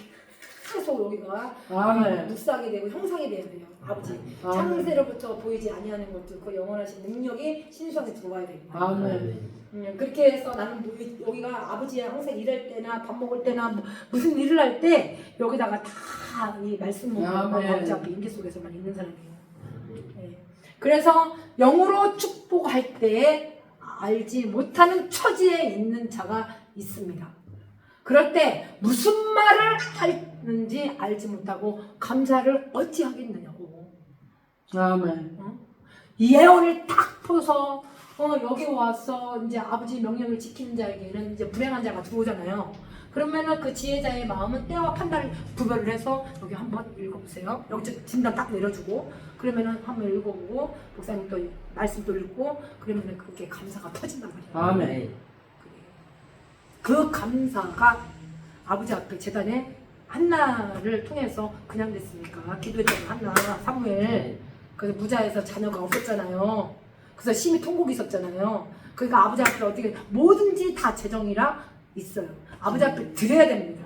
계속 여기가 아멘. 묵상이 되고 형상이 돼야 돼요. 아버지 아멘. 창세로부터 보이지 아니하는 것도 그 영원하신 능력이 신수하게 들어와야 됩니다. 아멘. 그렇게 해서 나는 여기가 아버지의 항상 일할 때나 밥 먹을 때나 무슨 일을 할 때 여기다가 다 이 말씀 먹고 아멘. 아버지 앞에 인기 속에서만 있는 사람이에요. 네. 그래서 영으로 축복할 때 알지 못하는 처지에 있는 자가 있습니다. 그럴 때 무슨 말을 하는지 알지 못하고 감사를 어찌 하겠느냐고. 아멘. 이 예언을 딱 풀어서 여기 와서 이제 아버지 명령을 지키는 자에게는 이제 불행한 자가 들어오잖아요. 그러면은 그 지혜자의 마음은 때와 판단을 구별을 해서 여기 한번 읽어보세요. 여기 진단 딱 내려주고 그러면은 한번 읽어보고 목사님 또 말씀 또 읽고 그러면은 그게 감사가 터진단 말이에요. 아멘. 그 감사가 아버지 앞에 제단에 한나를 통해서 그냥 됐으니까 기도했던 한나 사무엘 그래서 무자에서 자녀가 없었잖아요. 그래서 심히 통곡이 있었잖아요. 그러니까 아버지 앞에 어떻게 뭐든지 다 재정이라 있어요. 아버지 앞에 드려야 됩니다.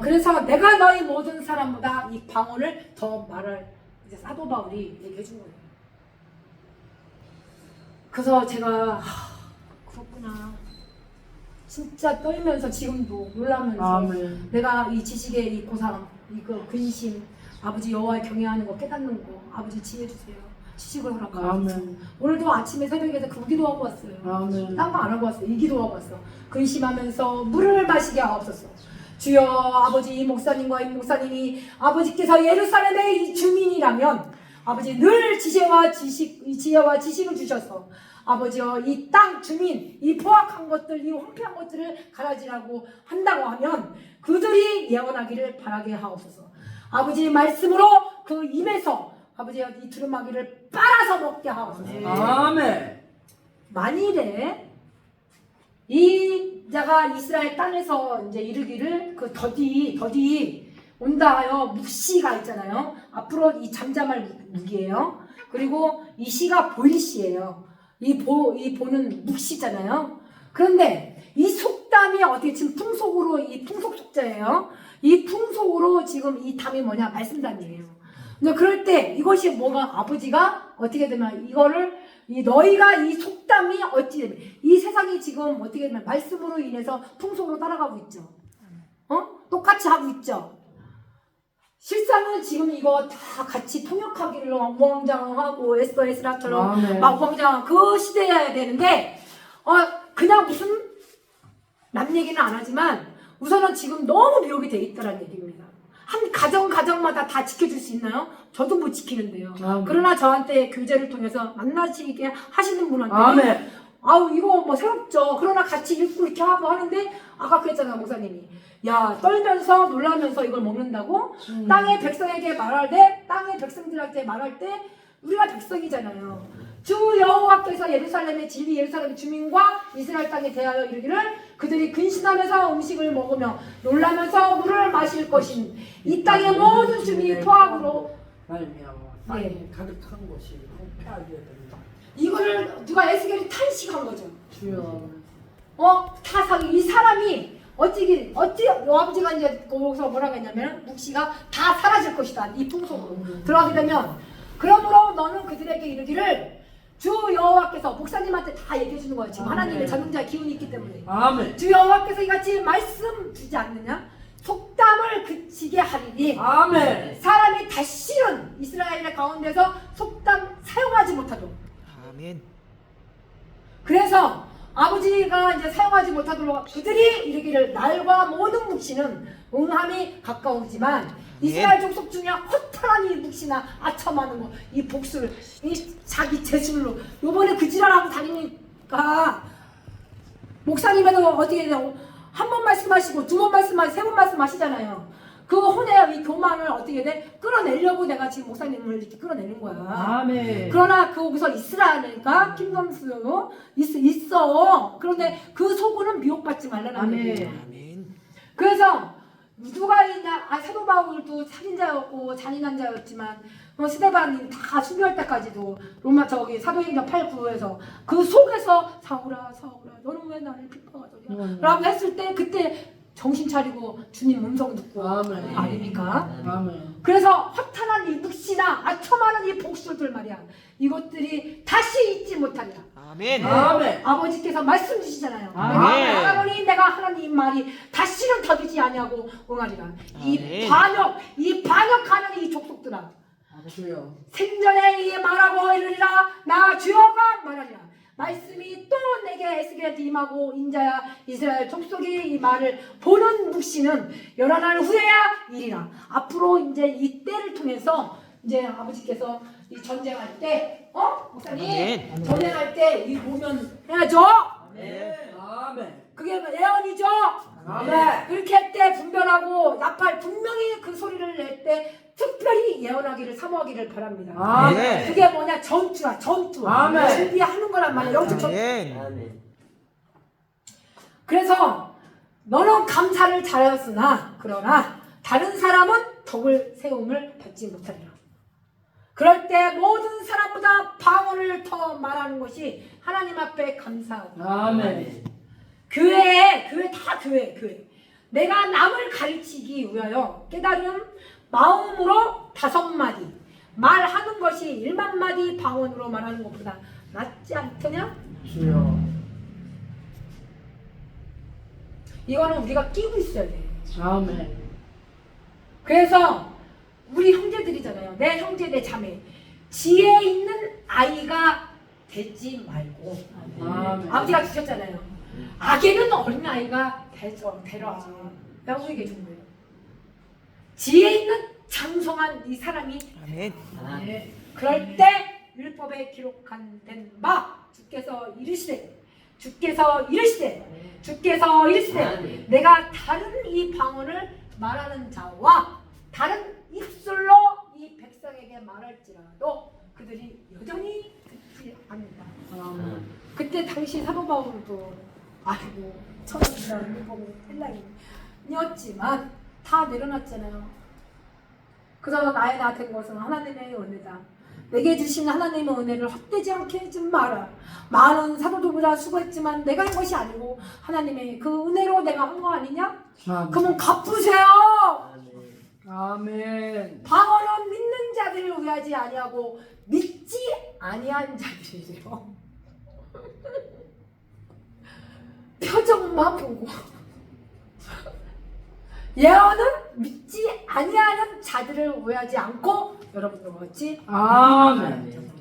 그래서 내가 너희 모든 사람보다 이 방언을 더 말할 이제 사도 바울이 얘기해 준 거예요. 그래서 제가 그렇구나. 진짜 떨면서 지금도 놀라면서 아멘. 내가 이 지식의 이 고상, 이거 근심, 아버지 여호와를 경외하는 거 깨닫는 거 아버지 지혜 주세요. 지식을 허락하고 아멘. 오늘도 아침에 새벽에서 그 기도하고 왔어요. 아멘. 딴 거 안 하고 왔어요. 이 기도하고 왔어. 근심하면서 물을 마시게 하옵소서. 주여 아버지 이 목사님과 이 목사님이 아버지께서 예루살렘의 이 주민이라면 아버지 늘 지혜와 지식을 주셔서 아버지여 이 땅 주민 이 포악한 것들 이 황폐한 것들을 가라지라고 한다고 하면 그들이 예언하기를 바라게 하옵소서. 아버지 말씀으로 그 입에서 아버지 이 두루마기를 빨아서 먹게 하옵소서. 아멘. 만일에 이 자가 이스라엘 땅에서 이제 이르기를 그 더디 온다 하여 묵시가 있잖아요. 앞으로 이 잠잠할 묵이에요. 그리고 이 시가 보일 시예요. 이 보는 묵시잖아요. 그런데 이 속담이 어떻게 지금 풍속으로 이 풍속 속자예요. 이 풍속으로 지금 이 담이 뭐냐 말씀담이에요. 근데 그럴 때 이것이 뭐가 아버지가 어떻게 되면 이거를 너희가 이 속담이 어찌 되면 이 세상이 지금 어떻게 되면 말씀으로 인해서 풍속으로 따라가고 있죠. 똑같이 하고 있죠. 실상은 지금 이거 다 같이 통역하기를 우왕좌왕하고 에스더에스라처럼 막 우왕좌왕 그 시대여야 되는데 그냥 무슨 남 얘기는 안 하지만 우선은 지금 너무 미혹이 돼 있다라는 얘기입니다. 한 가정마다 다 지켜줄 수 있나요? 저도 못 지키는데요. 그러나 저한테 교제를 통해서 만나시게 하시는 분한테 아우 이거 뭐 새롭죠. 그러나 같이 읽고 이렇게 하고 하는데 아까 그랬잖아 목사님이. 야 떨면서 놀라면서 이걸 먹는다고? 땅의 백성에게 말할 때 땅의 백성들한테 말할 때 우리가 백성이잖아요. 주 여호와께서 예루살렘의 진리 예루살렘 주민과 이스라엘 땅에 대하여 이르기를 그들이 근신하면서 음식을 먹으며 놀라면서 물을 마실 것인 이 땅의 모든 주민이 포악으로 말미암아 땅에 가득한 것이 혹패하게 된다. 이거를 누가 에스겔이 탄식한 거죠. 주여. 타상 이 사람이 어찌 아버지가 이제 거기서 뭐라고 했냐면 묵시가 다 사라질 것이다. 이 풍속으로 들어가게 되면 그러므로 너는 그들에게 이르기를 주 여호와께서 목사님한테 다 얘기해 주는 거예요. 지금 하나님의 전능자의 기운이 있기 때문에 아멘. 주 여호와께서 이같이 말씀 주지 않느냐? 속담을 그치게 하리니 아멘. 사람이 다시는 이스라엘의 가운데서 속담 사용하지 못하도록. 아멘. 그래서 아버지가 이제 사용하지 못하도록 그들이 이르기를 날과 모든 묵시는 응함이 가까우지만 이스라엘 족속 중에 허탈한 이 묵시나 아첨하는 거 이 복수를 이 자기 재술로 요번에 그 지랄하고 다니니까 목사님에도 어떻게 돼요? 한 번 말씀하시고 두 번 말씀하시고 세 번 말씀하시잖아요. 그 혼의 이 교만을 어떻게 돼? 끌어내려고 내가 지금 목사님을 이렇게 끌어내는 거야. 아멘. 그러나 거기서 있으라니까 킹덤스도 있어. 그런데 그 속으로는 미혹받지 말라는 얘기예요. 아멘. 그래서 누가 있냐? 사도 바울도 살인자였고 잔인한 자였지만 스데반이 다 수비할 때까지도 로마 사도행전 8, 9에서 그 속에서 사울아 너는 왜 나를 핍박하더냐 라고 했을 때 그때 정신 차리고 주님 음성 듣고 아멘. 아닙니까? 아멘. 그래서 허탄한 이 묵시나 아첨하는 이 복수들 말이야. 이것들이 다시 잊지 못하리라. 아멘. 아멘. 아버지께서 말씀 주시잖아요. 아멘. 내가 말하노니 내가 하나님 말이 다시는 더디지 아니하고 응하리라. 이 아멘. 이 반역하는 이 족속들아. 주여. 생전에 이 말하고 이르리라. 나 주여가 말하리라. 말씀이 또 내게 에스겔한테 임하고 인자야 이스라엘 족속이 이 말을 보는 묵시는 여러 날 후에야 이리라. 앞으로 이제 이 때를 통해서 이제 아버지께서 이 전쟁할 때 목사님 아멘. 전쟁할 때 이 보면 해야죠. 아멘. 그게 예언이죠. 아멘. 그렇게 할 때 분별하고 나팔 분명히 그 소리를 낼 때 특별히 예언하기를 사모하기를 바랍니다. 아멘. 그게 뭐냐? 전투야 전투. 아멘. 준비하는 거란 말이야. 영적 전투. 아멘. 아멘. 그래서 너는 감사를 잘하였으나 그러나 다른 사람은 덕을 세움을 받지 못하리라. 그럴 때 모든 사람보다 방언을 더 말하는 것이 하나님 앞에 감사하고 아멘. 교회 내가 남을 가르치기 위하여 깨달음 마음으로 5마디 말하는 것이 1만마디 방언으로 말하는 것보다 낫지 않더냐? 주여. 이거는 우리가 끼고 있어야 돼. 아멘. 그래서 우리 형제들이잖아요. 내 형제 내 자매 지혜 있는 아이가 되지 말고 아멘. 아버지가 주셨잖아요. 악에는 어린 아이가 되라. 라고 얘기해 준 거예요. 지혜 있는 장성한 이 사람이 아멘. 아멘. 그럴 때 율법에 기록한 된 바 주께서 이르시되 아멘. 내가 다른 이 방언을 말하는 자와 다른 입술로 이 백성에게 말할지라도 그들이 여전히 듣지 않는다. 아멘. 그때 당시 사도 바울도 아이고 천국이라는 율법은 헬라인이었지만 다 내려놨잖아요. 그저 나 된 것은 하나님의 은혜다. 내게 주신 하나님의 은혜를 헛되지 않게 하지 마라. 많은 사도들보다 수고했지만 내가 한 것이 아니고 하나님의 그 은혜로 내가 한 거 아니냐? 아멘. 그러면 갚으세요. 아멘. 방언은 믿는 자들을 위하지 아니하고 믿지 아니한 자들이래요. 표정만 보고 예언은 믿지 아니하는 자들을 오해하지 않고 여러분과 같이 아멘.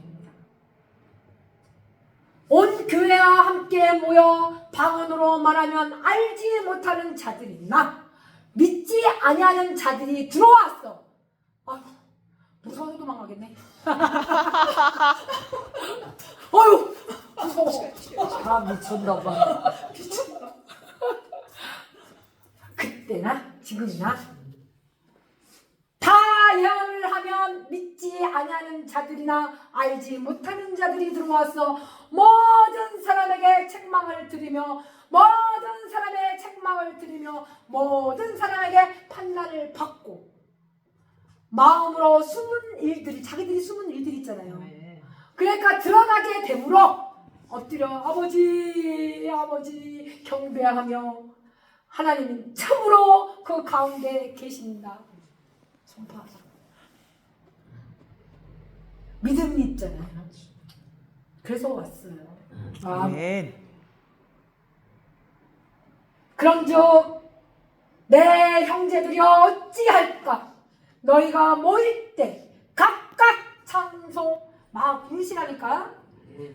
온 교회와 함께 모여 방언으로 말하면 알지 못하는 자들이 있나 믿지 아니하는 자들이 들어왔어. 아이고 무서워서 도망가겠네. 어휴 무서워. 다 미쳤나봐. 그때나 지금이나 다 예언을 하면 믿지 아니하는 자들이나 알지 못하는 자들이 들어와서 모든 사람에게 책망을 드리며 모든 사람의 책망을 드리며 모든 사람에게 판단을 받고 마음으로 숨은 일들이 자기들이 숨은 일들이 있잖아요. 그러니까 드러나게 되므로 엎드려 아버지 아버지 경배하며 하나님은 참으로 그 가운데 계신다. 선포하자. 믿음이 있잖아요. 그래서 왔어요. 아멘. 그런즉 내 형제들이 어찌할까? 너희가 모일 때 각각 찬송 막 부르시라니까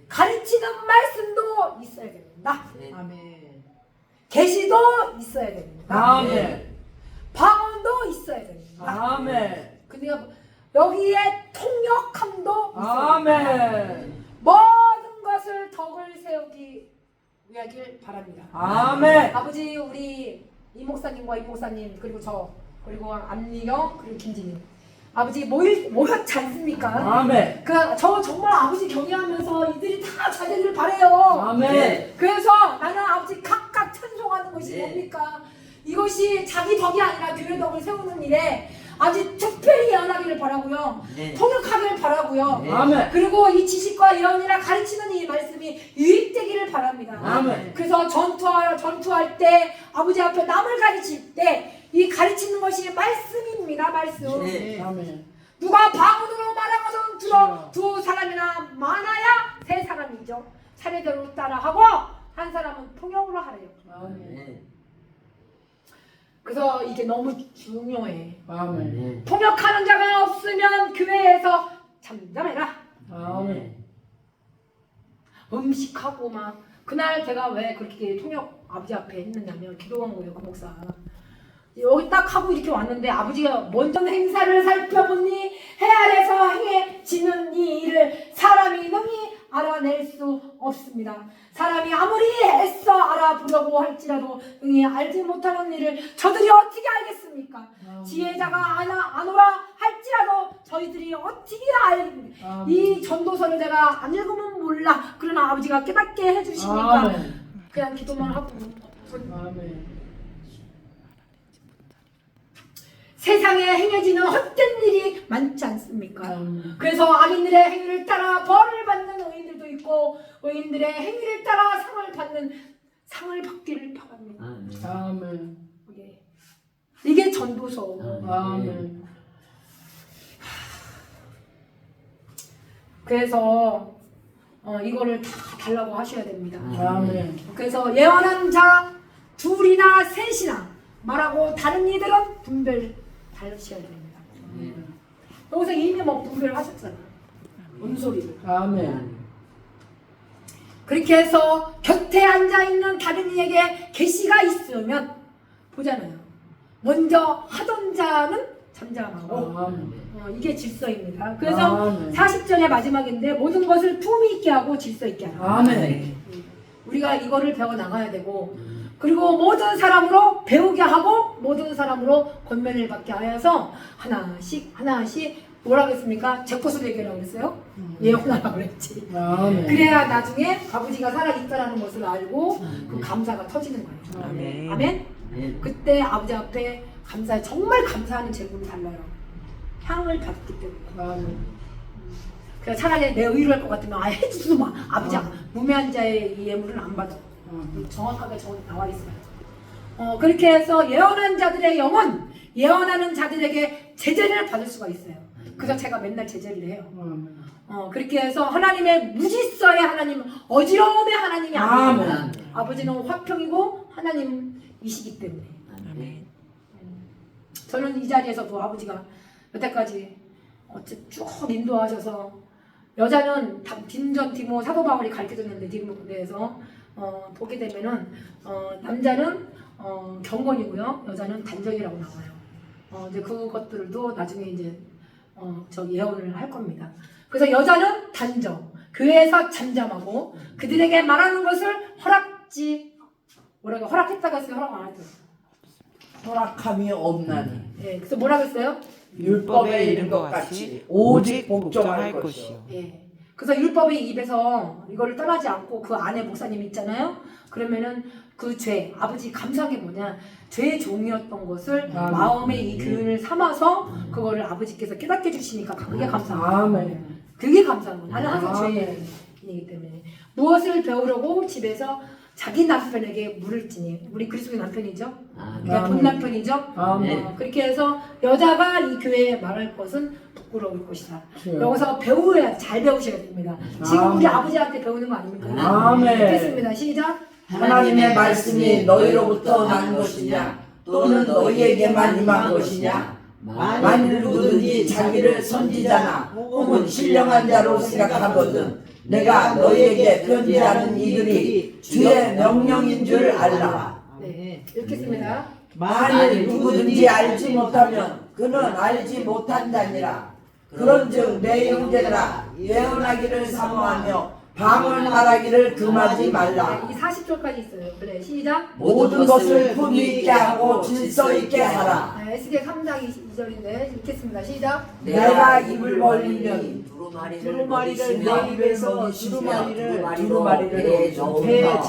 가르치는 말씀도 있어야 된다. 아멘. 계시도 있어야 됩니다. 아멘. 방언도 있어야 됩니다. 아멘. 근데 여기에 통역함도 있어야 됩니다. 아멘. 모든 것을 덕을 세우기 위하길 바랍니다. 아멘. 아버지 우리 이 목사님과 이 목사님 그리고 저 그리고 안미경 그리고 김진희 아버지 모였지 않습니까? 아멘. 저 정말 아버지 경외하면서 이들이 다 잘 되기를 바래요. 아멘. 그래서 나는 아버지 각각 찬송하는 것이 네. 뭡니까? 이것이 자기 덕이 아니라 교회 덕을 세우는 일에 아주 특별히 예언하기를 바라고요. 네. 통역하기를 바라고요. 네. 아멘. 그리고 이 지식과 예언이나 가르치는 이 말씀이 유익되기를 바랍니다. 아멘. 그래서 전투할 때 아버지 앞에 남을 가르칠 때 이 가르치는 것이 말씀입니다. 말씀. 네. 아멘. 누가 방언으로 말하거든 들어 두 사람이나 많아야 세 사람이죠. 차례대로 따라하고 한 사람은 통역으로 하래요. 아멘. 네. 그래서 이게 너무 중요해. 아멘. 네. 통역하는 자가 없으면 교회에서 잠잠해라. 아멘. 음식하고 막 그날 제가 왜 그렇게 통역 아버지 앞에 했느냐면 기도한 거예요. 그 목사 여기 딱 하고 이렇게 왔는데 아버지가 먼저 행사를 살펴보니 해 아래서 행해지는 이 일을 사람이 능히 알아낼 수 없습니다. 사람이 아무리 애써 알아보려고 할지라도 능히 알지 못하는 일을 저들이 어떻게 알겠습니까? 지혜자가 안 오라 할지라도 저희들이 어떻게 알겠습니까? 이 전도서를 내가 안 읽으면 몰라. 그러나 아버지가 깨닫게 해주시니까 아멘. 그냥 기도만 하고 아멘. 세상에 행해지는 헛된 일이 많지 않습니까? 아멘. 그래서 악인들의 행위를 따라 벌을 받는 의인들도 있고 의인들의 행위를 따라 상을 받기를 바랍니다. 아멘. 이게 전도서. 아멘. 그래서 이거를 다 달라고 하셔야 됩니다. 아멘. 그래서 예언한 자 둘이나 셋이나 말하고 다른 이들은 분별 다르셔야 됩니다. 여기서 이미 뭐 분별하셨잖아. 은소리를. 아멘. 그렇게 해서 곁에 앉아있는 다른 이에게 계시가 있으면 보잖아요. 먼저 하던 자는 잠잠하고 아멘. 이게 질서입니다. 그래서 아멘. 40절의 마지막인데 모든 것을 품위 있게 하고 질서 있게 하라. 아멘. 우리가 이거를 배워 나가야 되고 그리고 모든 사람으로 배우게 하고 모든 사람으로 권면을 받게 하여서 하나씩 뭐라고 했습니까? 제 것을 얘기하라고 그랬어요? 예언하라고 그랬지. 아멘. 그래야 나중에 아버지가 살아있다라는 것을 알고 그 감사가 터지는 거예요. 아멘. 아멘? 네. 그때 아버지 앞에 정말 감사하는 제물이 달라요. 향을 받기 때문에. 아멘. 그래서 차라리 내 의로 할 것 같으면 해주지도 마. 아버지 무매한 자의 이 예물은 안 받아. 정확하게 나와 있어요. 그렇게 해서 예언한 자들의 영은 예언하는 자들에게 제재를 받을 수가 있어요. 그래서 제가 맨날 제재를 해요. 그렇게 해서 하나님의 무질서의 하나님, 어지러움의 하나님이 아닙니다. 아멘. 아버지는 화평이고 하나님이시기 때문에. 아멘. 저는 이 자리에서도 아버지가 여태까지 쭉 인도하셔서 여자는 딘전 디모 사도 바울이 가르쳐줬는데 디모데에서 보게 되면은 남자는 경건이고요, 여자는 단정이라고 나와요. 이제 그것들도 나중에 이제 저 예언을 할 겁니다. 그래서 여자는 단정, 교회에서 잠잠하고 그들에게 말하는 것을 허락했다가 했어요? 허락 안 했어요? 허락함이 없나니 예, 그래서 뭐라고 했어요? 율법에 이른 것 같이 오직 복종할 것이요. 예. 그래서 율법의 입에서 이거를 떠나지 않고 그 안에 목사님 있잖아요. 그러면은 그 죄, 아버지 감사한 게 뭐냐? 죄의 종이었던 것을 마음에 이 교훈을 삼아서 그거를 아버지께서 깨닫게 해주시니까 그게 감사한 거예요. 아멘. 그게 감사한 거예요. 나는 항상 아멘. 죄인이기 때문에 무엇을 배우려고 집에서 자기 남편에게 물을 지니 우리 그리스도의 남편이죠. 그러니까 본 남편이죠. 아멘. 그렇게 해서 여자가 이 교회에 말할 것은 부끄러울 것이다. 그렇죠. 여기서 배우야 잘 배우셔야 됩니다. 지금 우리 아버지한테 배우는 거 아닙니까? 아멘. 됐습니다. 시작. 하나님의 말씀이 너희로부터 난 것이냐 또는 너희에게만 임한 것이냐 만일 누구든지 자기를 선지자나 혹은 신령한 자로 생각하거든 내가 너희에게 편지하는 이들이 주의 명령인 줄 알라. 네, 읽겠습니다. 만일 누구든지 알지 못하면 그는 알지 못한 자니라. 그런즉 내 형제들아 예언하기를 사모하며 방언 말하기를 금하지 말라. 네, 이 40절까지 있어요. 그래, 시작. 모든 것을 품위 있게 하고 질서 있게 하라. 네, 에스겔 3장 2절인데 읽겠습니다. 시작. 내가 입을 벌리면 두루마리를 내 입에서 두루마리를 배에 채우라.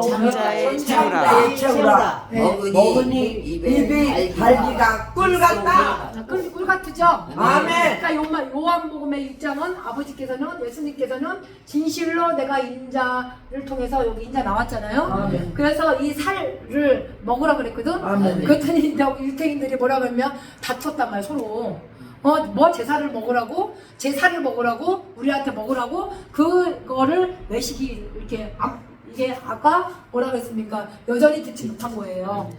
참자에 채우라. 먹으니 입이 달기가 꿀 같다. 꿀 같으죠? 아멘. 그러니까 요한복음의 6장은 아버지께서는 예수님께서는 진실로 내가 인자를 통해서 여기 인자 나왔잖아요. 아멘. 그래서 이 살을 먹으라 그랬거든. 아멘. 그랬더니 유태인들이 뭐라고 하면 다퉜단 말이야 서로. 뭐 제사를 먹으라고, 제사를 먹으라고, 우리한테 먹으라고 그거를 외식이 이렇게 이게 아까 뭐라고 했습니까? 여전히 듣지 못한 거예요.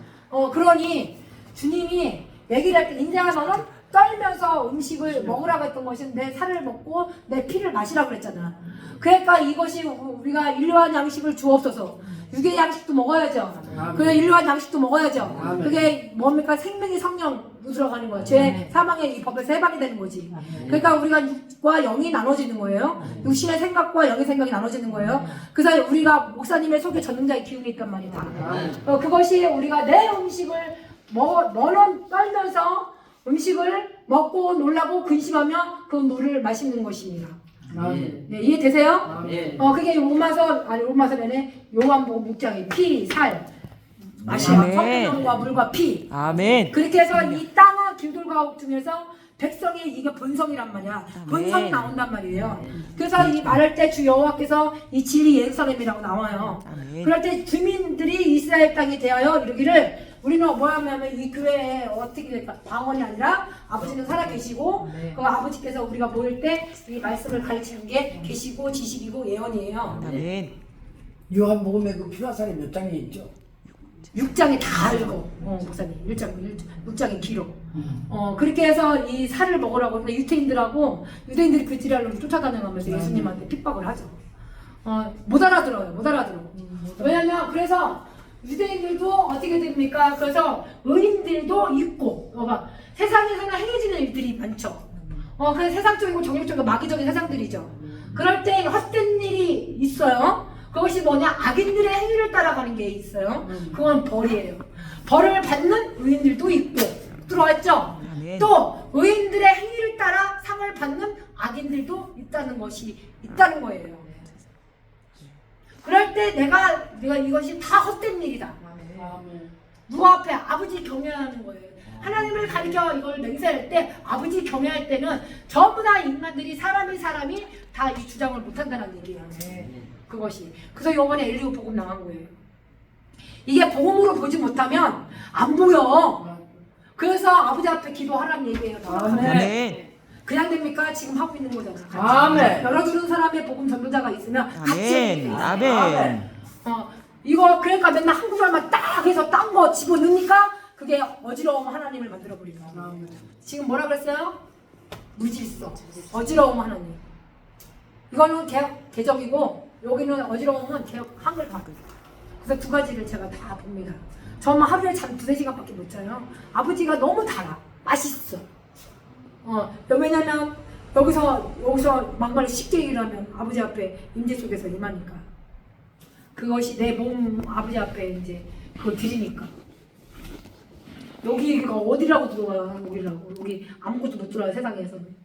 그러니 주님이 얘기를 할 때 인자가 너는 떨면서 음식을 먹으라고 했던 것은 내 살을 먹고 내 피를 마시라고 그랬잖아. 그러니까 이것이 우리가 일용할 양식을 주옵소서. 육의 양식도 먹어야죠. 그래 일용할 양식도 먹어야죠. 그게 뭡니까? 생명의 성령 들어가는 거예요. 죄 사망의 이 법에서 해방이 되는 거지. 그러니까 우리가 육과 영이 나눠지는 거예요. 육신의 생각과 영의 생각이 나눠지는 거예요. 그래서 우리가 목사님의 속에 전능자의 기운이 있단 말이다. 그것이 우리가 내 음식을 너는 떨면서 음식을 먹고 놀라고 근심하며 그 물을 마시는 것입니다. 네, 이해되세요? 그게 로마서에 요한복음 6장에 피, 살, 맛이야. 아멘. 성령과 물과 피. 아멘. 그렇게 해서 이 땅의 길들과 중에서 백성이 이게 본성이란 말이야. 본성이 나온단 말이에요. 그래서 이 말할 때 주 여호와께서 이 진리 예루살렘이라고 나와요. 아멘. 그럴 때 주민들이 이스라엘 땅에 대하여 이르기를 우리는 뭐하면 이 교회에 어떻게 될까? 방언이 아니라 아버지는 살아계시고 그 아버지께서 우리가 모일 때 이 말씀을 가르치는 게 계시고 지식이고 예언이에요. 아멘. 요한복음에 그 피화살이 몇 장에 있죠? 6장에 다 읽어. 목사님. 6장이 길어. 그렇게 해서 이 살을 먹으라고 근데 유대인들이 그 지랄로 쫓아다녀가면서 예수님한테 핍박을 하죠. 못 알아들어요. 못 알아들어. 왜냐면 그래서 유대인들도 어떻게 됩니까? 그래서 의인들도 있고 세상에서는 행해지는 일들이 많죠. 그래서 세상적이고 정욕적이고 마귀적인 세상들이죠. 그럴 때 헛된 일이 있어요. 그것이 뭐냐? 악인들의 행위를 따라가는 게 있어요. 그건 벌이에요. 벌을 받는 의인들도 있고 들어왔죠? 아멘. 또 의인들의 행위를 따라 상을 받는 악인들도 있다는 거예요. 그럴 때 내가 이것이 다 헛된 일이다. 누구 앞에 아버지 경외하는 거예요. 하나님을 가리켜 이걸 맹세할 때 아버지 경외할 때는 전부 다 인간들이 사람이 다 이 주장을 못한다는 얘기예요. 그것이. 그래서 이번에 엘리오 복음 나간 거예요. 이게 복음으로 보지 못하면 안 보여. 그래서 아버지 앞에 기도하라는 얘기예요. 아멘. 그냥 됩니까? 지금 하고 있는 거잖아. 아멘. 열어주는 사람의 복음 전도자가 있으면 같이 해요. 아멘. 아멘. 이거 그러니까 맨날 한국말만 딱 해서 딴 거 집어넣으니까 그게 어지러움 하나님을 만들어 버리는 거예요. 지금 뭐라 그랬어요? 무질서. 어지러움 하나님. 이거는 개적이고 여기는 어지러움은 한글파. 그래서 두 가지를 제가 다 봅니다. 저는 하루에 잠 2-3시간밖에 못 자요. 아버지가 너무 달아. 맛있어. 왜냐면 여기서 막말을 쉽게 얘기를 하면 아버지 앞에 임재 속에서 임하니까 그것이 내 몸 아버지 앞에 이제 그걸 드리니까 여기가 어디라고 들어가요? 여기라고 여기 아무것도 못 들어요 세상에서는.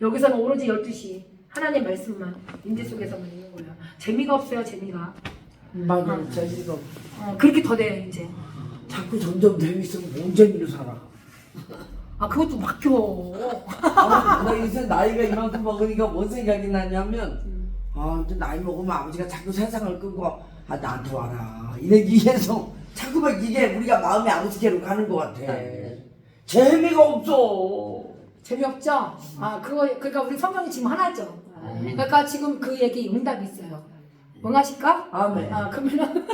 여기서는 오로지 12시 하나님 말씀만 임재 속에서만 있는 거예요. 재미가 없어요 재미가. 맞아, 재미가 없어. 그렇게 더 돼 이제. 자꾸 점점 재밌으면 뭔 재미로 살아. 아 그것도 막혀. 나 요새 나이가 이만큼 먹으니까 뭔 생각이 나냐면 이제 나이 먹으면 아버지가 자꾸 세상을 끄고 나한테 와라 이래서 자꾸만 이게 우리가 마음의 아버지께로 가는 것 같아. 재미가 없어. 재미없죠? 그러니까 우리 성경이 지금 하나죠. 그러니까 지금 그 얘기 응답이 있어요. 응하실까? 아멘. 그러면은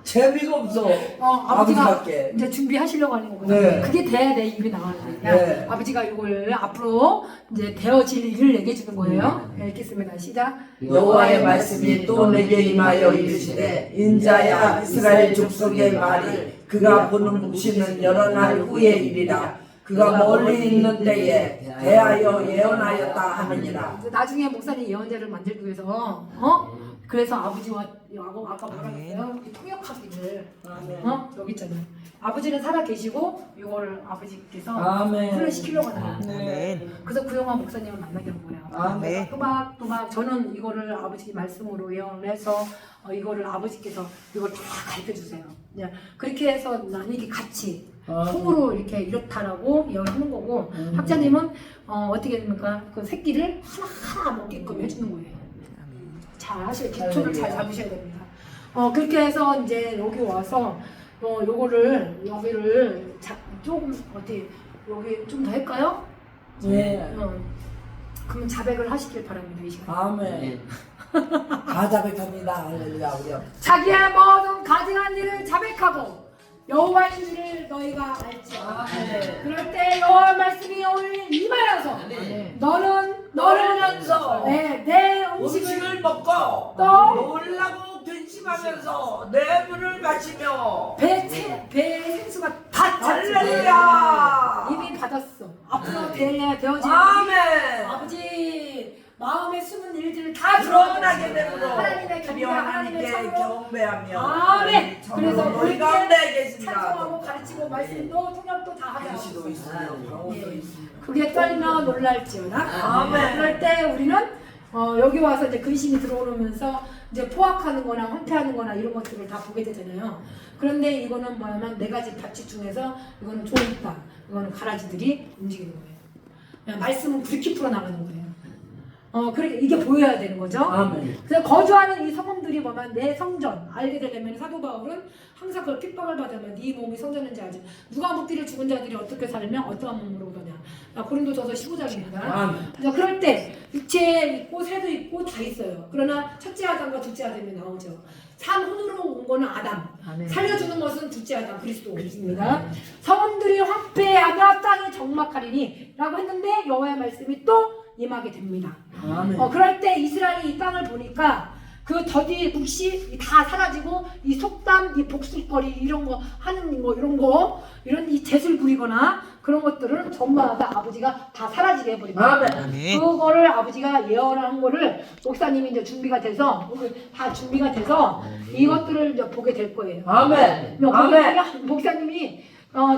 재미가 없어. 아버지가 아버지밖에. 이제 준비하시려고 하는 거구나. 네. 그게 돼야 내 입이 나가는 거예요. 네. 아버지가 이걸 앞으로 이제 되어질 일을 얘기해 주는 거예요. 네, 읽겠습니다. 시작. 여호와의 말씀이 또 내게 임하여 이르시되 인자야 이스라엘 족속의 말이 그가 보는 묵시는 여러 날 후에 일이라 그가 멀리 있는 때에 대하여 예언하였다 하느니라. 나중에 목사님 예언자를 만들기 위해서 그래서 아버지와 아까 말했어요. 통역하기를 여기 있잖아요. 아버지는 살아 계시고 이거를 아버지께서 아멘. 훈련시키려고 하잖아요. 아멘. 그래서 구영아 목사님을 만나게 한 거예요. 아멘. 또막 저는 이거를 아버지 말씀으로 예언을 해서 이거를 아버지께서 이걸 다 가르쳐 주세요. 그렇게 해서 나는 이게 같이 통으로 이렇게 이렇다라고 예언하는 거고 학자님은 어떻게 됩니까? 그 새끼를 하나 먹게끔 해주는 거예요. 잘 하셔야 기초를 잘 잡으셔야 됩니다. 그렇게 해서 이제 여기 와서 여기를 조금 어디 여기 좀 더 할까요? 네. 그러면 자백을 하시길 바랍니다 이 시간. 아멘. 다 자백합니다. 할렐루야. 우리 자기의 모든 가증한 일을 자백하고 여호와인 줄을 너희가 알지어다. 그럴 때 여호와 말씀이 오늘 임하여서 너는 내 음식을 먹고 또 놀라고 근심하면서 내 물을 마시며 배 생수가 다 찼지. 할렐루야. 이미 받았어. 앞으로 되어질 아멘. 아버지 마음에 숨은 일들을 다 드러나게 되므로 하나님의 경배, 하나님의 하나님께 참으로. 경배하며 아멘. 그래서 너희 가운데 계신다. 찬송하고 가르치고 말씀도 통역도 다 하자. 계시도 있으며 병원도 있으며 그게 떨며 놀랄지어다. 아멘. 그럴 때 우리는 여기 와서 이제 근심이 들어오면서 이제 포악하는 거나 황폐하는 거나 이런 것들을 다 보게 되잖아요. 그런데 이거는 뭐냐면 네 가지 가치 중에서 이거는 좋다. 이거는 가라지들이 움직이는 거예요. 그냥 말씀은 그렇게 풀어나가는 거예요. 그렇게 이게 보여야 되는 거죠. 아멘. 그래서 거주하는 이 성읍들이 보면 내 성전 알게 되려면 사도 바울은 항상 그걸 핍박을 받으면 네 몸이 성전인지 알지. 누가 묻기를 죽은 자들이 어떻게 살면 어떠한 몸으로 오더냐. 고린도전서 15장입니다. 아멘. 그래서 그럴 때 육체 있고 새도 있고 다 있어요. 그러나 첫째 아담과 둘째 아담이 나오죠. 산 혼으로 온 거는 아담, 살려주는 것은 둘째 아담 그리스도입니다. 성읍들이 황폐하며 땅이 적막하리니 라고 했는데 여호와의 말씀이 또 임하게 됩니다. 아멘. 그럴 때 이스라엘이 이 땅을 보니까 그 더디 묵시 다 사라지고 이 속담, 이 복술거리 이런 거 하는 거 이런 이 재술 부리거나 그런 것들을 전부 다 아버지가 다 사라지게 해버립니다. 아멘. 그거를 아버지가 예언한 거를 목사님이 이제 준비가 돼서 다 준비가 돼서 이것들을 이제 보게 될 거예요. 아멘. 목사님이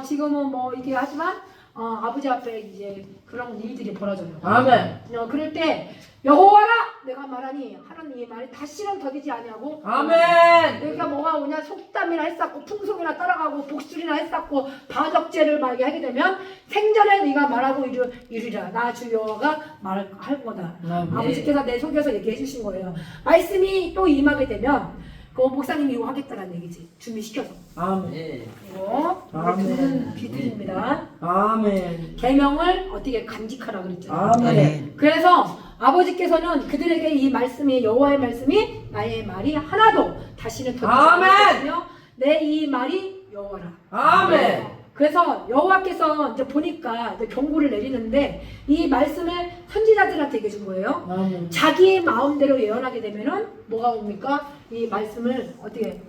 지금은 뭐 이게 하지만 아버지 앞에 이제 그런 일들이 벌어져요. 아멘. 그럴 때 여호와라 내가 말하니 하는 이 말이 다시는 더디지 아니하고 아멘. 그러니까 뭐가 오냐 속담이나 했었고 풍속이나 따라가고 복술이나 했었고 바적죄를 말게 하게 되면 생전에 네가 말하고 이르리라 나 주 여호와가 말할 거다. 아버지께서 내 속에서 얘기해 주신 거예요. 말씀이 또 임하게 되면 그 목사님이 이거 하겠다는 얘기지. 준비시켜서. 아멘. 이거 아멘. 비밀입니다. 아멘. 계명을 어떻게 간직하라 그랬잖아요. 아멘. 그래서 아버지께서는 그들에게 이 말씀이 여호와의 말씀이 나의 말이 하나도 다시는 더디지 않으며 내 이 말이 여호와라. 아멘. 그래서 여호와께서 이제 보니까 이제 경고를 내리는데 이 말씀을 선지자들한테 얘기해 준 거예요. 아멘. 자기 마음대로 예언하게 되면은 뭐가 옵니까? 이 말씀을 어떻게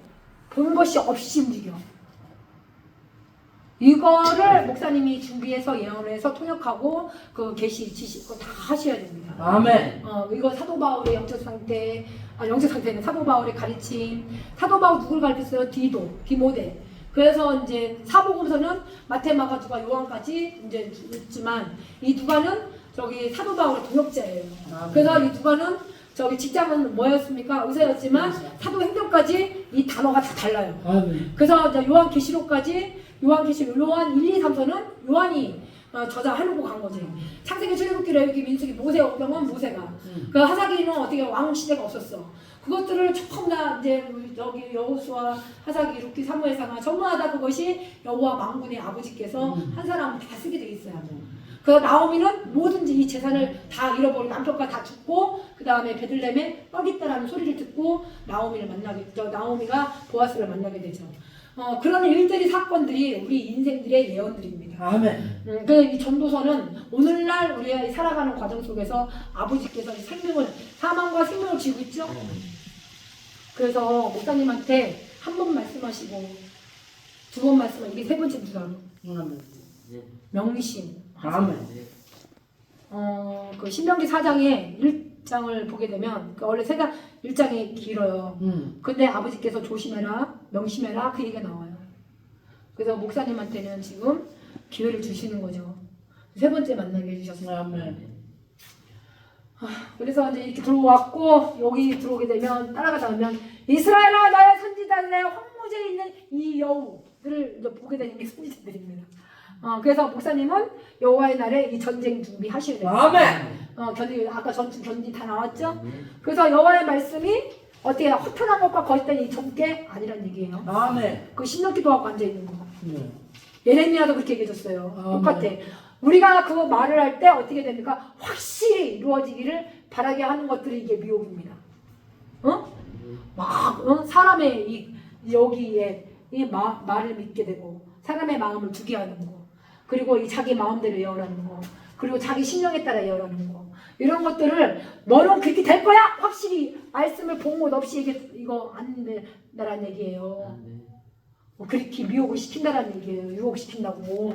본 것이 없이 움직여. 이거를 목사님이 준비해서 예언을 해서 통역하고 그 계시 지시 그거 다 하셔야 됩니다. 아멘. 이거 사도 바울의 영적 상태, 영적 상태는 사도 바울의 가르침. 사도 바울 누굴 가르쳤어요? 디모데. 그래서 이제 사복음서는 마태, 마가, 누가, 요한까지 이제 있지만 이 누가는 저기 사도 바울의 동역자예요. 그래서 이 누가는 저기 직장은 뭐였습니까? 의사였지만 사도행전까지 이 단어가 다 달라요. 아멘. 그래서 이제 요한 1, 2, 3서는 요한이 저자하려고 간 거지. 창세기, 출애굽기, 레위기, 민수기, 모세, 오병은 모세가. 그 하사기는 어떻게 왕 시대가 없었어. 그것들을 조금 다 이제 여기 여호수아, 하사기, 룻기, 사무엘상하 전부하다 그것이 여호와 만군의 아버지께서 한 사람을 다 쓰게 돼 있어요. 그래서 나오미는 뭐든지 이 재산을 다 잃어버리고 남편과 다 죽고 그 다음에 베들레헴에 떡 있다라는 소리를 듣고 나오미가 보아스를 만나게 되죠. 그런 일들이 사건들이 우리 인생들의 예언들입니다. 아멘. 그래서 이 전도서는 오늘날 우리가 살아가는 과정 속에서 아버지께서 사망과 생명을 쥐고 있죠. 그래서 목사님한테 한 번 말씀하시고 두 번 말씀하시고 이게 세 번째 누가 명신. 아멘. 그 신명기 4장에 1장을 보게 되면 그 원래 1장이 길어요. 근데 아버지께서 조심해라, 명심해라 그 얘기가 나와요. 그래서 목사님한테는 지금 기회를 주시는 거죠. 세 번째 만나게 해주셨어요. 아멘. 그래서 이제 이렇게 들어왔고 여기 들어오게 되면 따라가다 보면 이스라엘아 나의 선지자들의 황무지에 있는 이 여우들을 이제 보게 되는 게 선지자들입니다. 그래서 목사님은 여호와의 날에 이 전쟁 준비하셔야 돼요. 아멘. 아까 견디 다 나왔죠? 그래서 여호와의 말씀이 어떻게 허탄한 것과 거짓된 이 점괘 아니란 얘기예요. 아멘. 그 신명기도하고 앉아 있는 거. 네. 예레미야도 그렇게 얘기해줬어요. 아멘. 똑같아. 우리가 그 말을 할 때 어떻게 됩니까? 확실히 이루어지기를 바라게 하는 것들이 이게 미혹입니다. 사람의 여기에 이 말을 믿게 되고 사람의 마음을 두게 하는 거. 그리고 이 자기 마음대로 예언하는 거, 그리고 자기 신령에 따라 예언하는 거, 이런 것들을 너는 그렇게 될 거야? 확실히 말씀을 본 것 없이 이거 안 된다라는 얘기예요. 그렇게 미혹을 시킨다라는 얘기예요. 유혹시킨다고.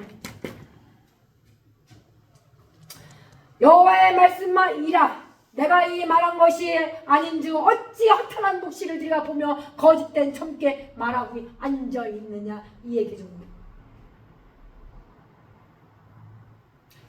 여호와의 말씀만 이라. 내가 이 말한 것이 아닌즉 어찌 허탄한 묵시를 네가 보며 거짓된 점괘 말하고 앉아 있느냐 이 얘기 좀.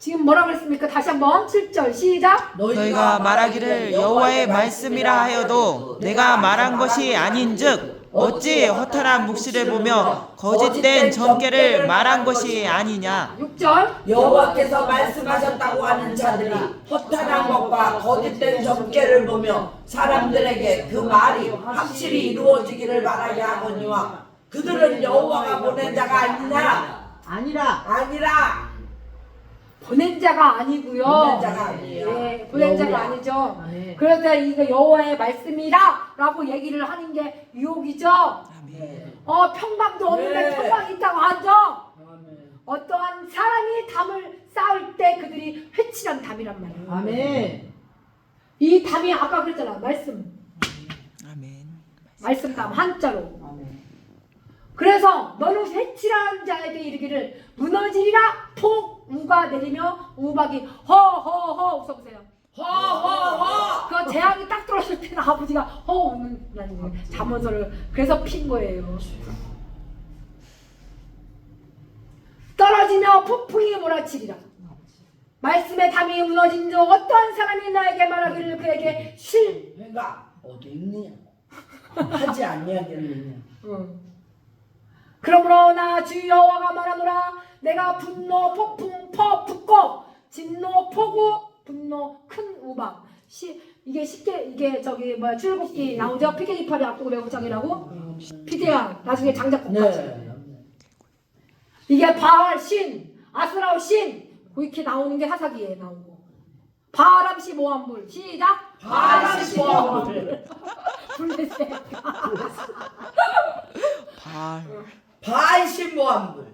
지금 뭐라 그랬습니까? 다시 한번 7절 시작. 너희가 말하기를 여호와의 말씀이라 하여도 내가 말한 것이 아닌즉 어찌 허탄한 묵시를 보며 거짓된 점괘를 말한 것이 아니냐. 6절. 여호와께서 말씀하셨다고 하는 자들이 허탄한 것과 거짓된 점괘를 보며 사람들에게 그 말이 확실히 이루어지기를 바라게 하거니와 그들은 여호와가 보낸 자가 아니라 보낸 자가 아니고요. 보낸 자가 아니에요. 네, 보낸 자가 여호와. 아니죠. 네. 그래서 이거 여호와의 말씀이라라고 얘기를 하는 게 유혹이죠. 아멘. 평강도 없는데 네. 평강이 있다고 하죠. 아멘. 어떠한 사람이 담을 쌓을 때 그들이 회칠한 담이란 말이에요. 아멘. 이 담이 아까 그랬잖아. 아멘. 말씀 담 한자로. 아멘. 그래서 너는 회칠한 자에게 이르기를 무너지리라 폭우가 내리며 우박이 허허허 웃어보세요. 허허허 그 재앙이 딱 들어왔을 때는 아버지가 허 우는다는 거예요. 잠언서를 그래서 핀 거예요. 떨어지며 폭풍이 몰아치리라. 말씀의 담이 무너진 적 어떠한 사람이 나에게 말하기를 그에게 내가 어디 있느냐? 하지 아니하겠느냐? 그러므로 나 주 여호와가 말하노라 내가 분노 폭풍 퍼 붓고 진노 폭우 분노 큰 우박 이게 쉽게 이게 출애굽기 나오죠. 피게이팔의 악독의 외국장이라고 피데야 나중에 장작국까지 이게 바알 신 아스라우 신 이렇게 나오는 게 하사기에 나오고 바람시 모함불 시작 바람시 모함불 불레세 바알신모함불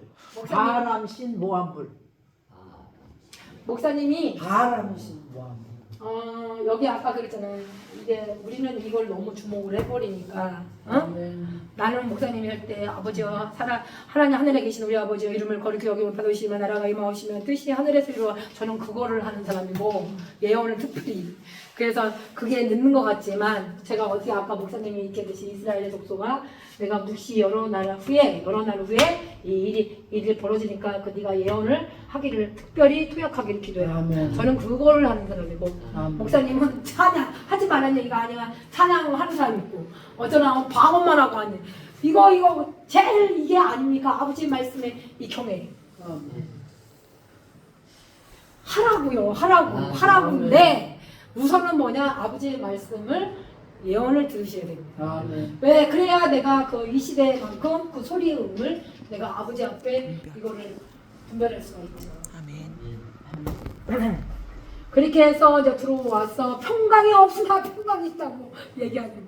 바람신 모함불. 목사님이 바람신 모함불. 여기 아까 그랬잖아요. 이게 우리는 이걸 너무 주목을 해버리니까, 나는 목사님이 할 때 아버지와 하나님 하늘에 계신 우리 아버지의 이름을 거룩히 여김을 받으시면 나라가 임하오시면 뜻이 하늘에서 이루어. 저는 그거를 하는 사람이고 예언은 특별히. 그래서 그게 늦는 것 같지만 제가 어떻게 아까 목사님이 얘기했듯이 이스라엘의 족속아 내가 묵시 여러 날 후에 이 일이 벌어지니까 그 네가 예언을 하기를 특별히 투약하기를 기도해요. 아멘. 저는 그거를 하는 사람이고 아멘. 목사님은 찬양 하지 말라는 얘기가 아니라 찬양을 하는 사람이 있고 어쩌나 방언만 하고 하는 이거 제일 이게 아닙니까? 아버지 말씀에 이 경애 하라고요. 하라고인데 우선은 뭐냐? 아버지의 말씀을 예언을 들으셔야 됩니다. 왜? 그래야 내가 이 시대만큼 그 소리의 음을 내가 아버지 앞에 이거를 분별할 수가 있죠. 아멘. 그렇게 해서 이제 들어와서 평강이 없으나 평강이 있다고 얘기하는.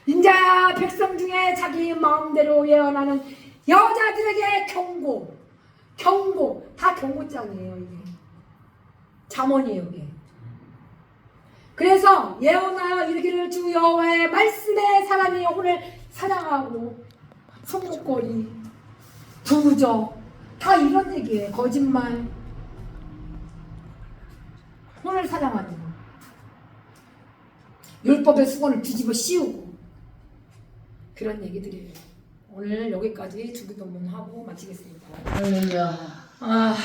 인자 백성 중에 자기 마음대로 예언하는 여자들에게 경고 다 경고장이에요. 이게 잠언이에요. 이게. 그래서 예언하여 이르기를 주 여호와의 말씀에 사람이 영혼을 사랑하고 속목거리 부부적 다 이런 얘기예요. 거짓말 혼을 사랑하는 거 율법의 수건을 뒤집어 씌우고 그런 얘기들이에요. 오늘 여기까지 주기도문 하고 마치겠습니다. 할렐루야.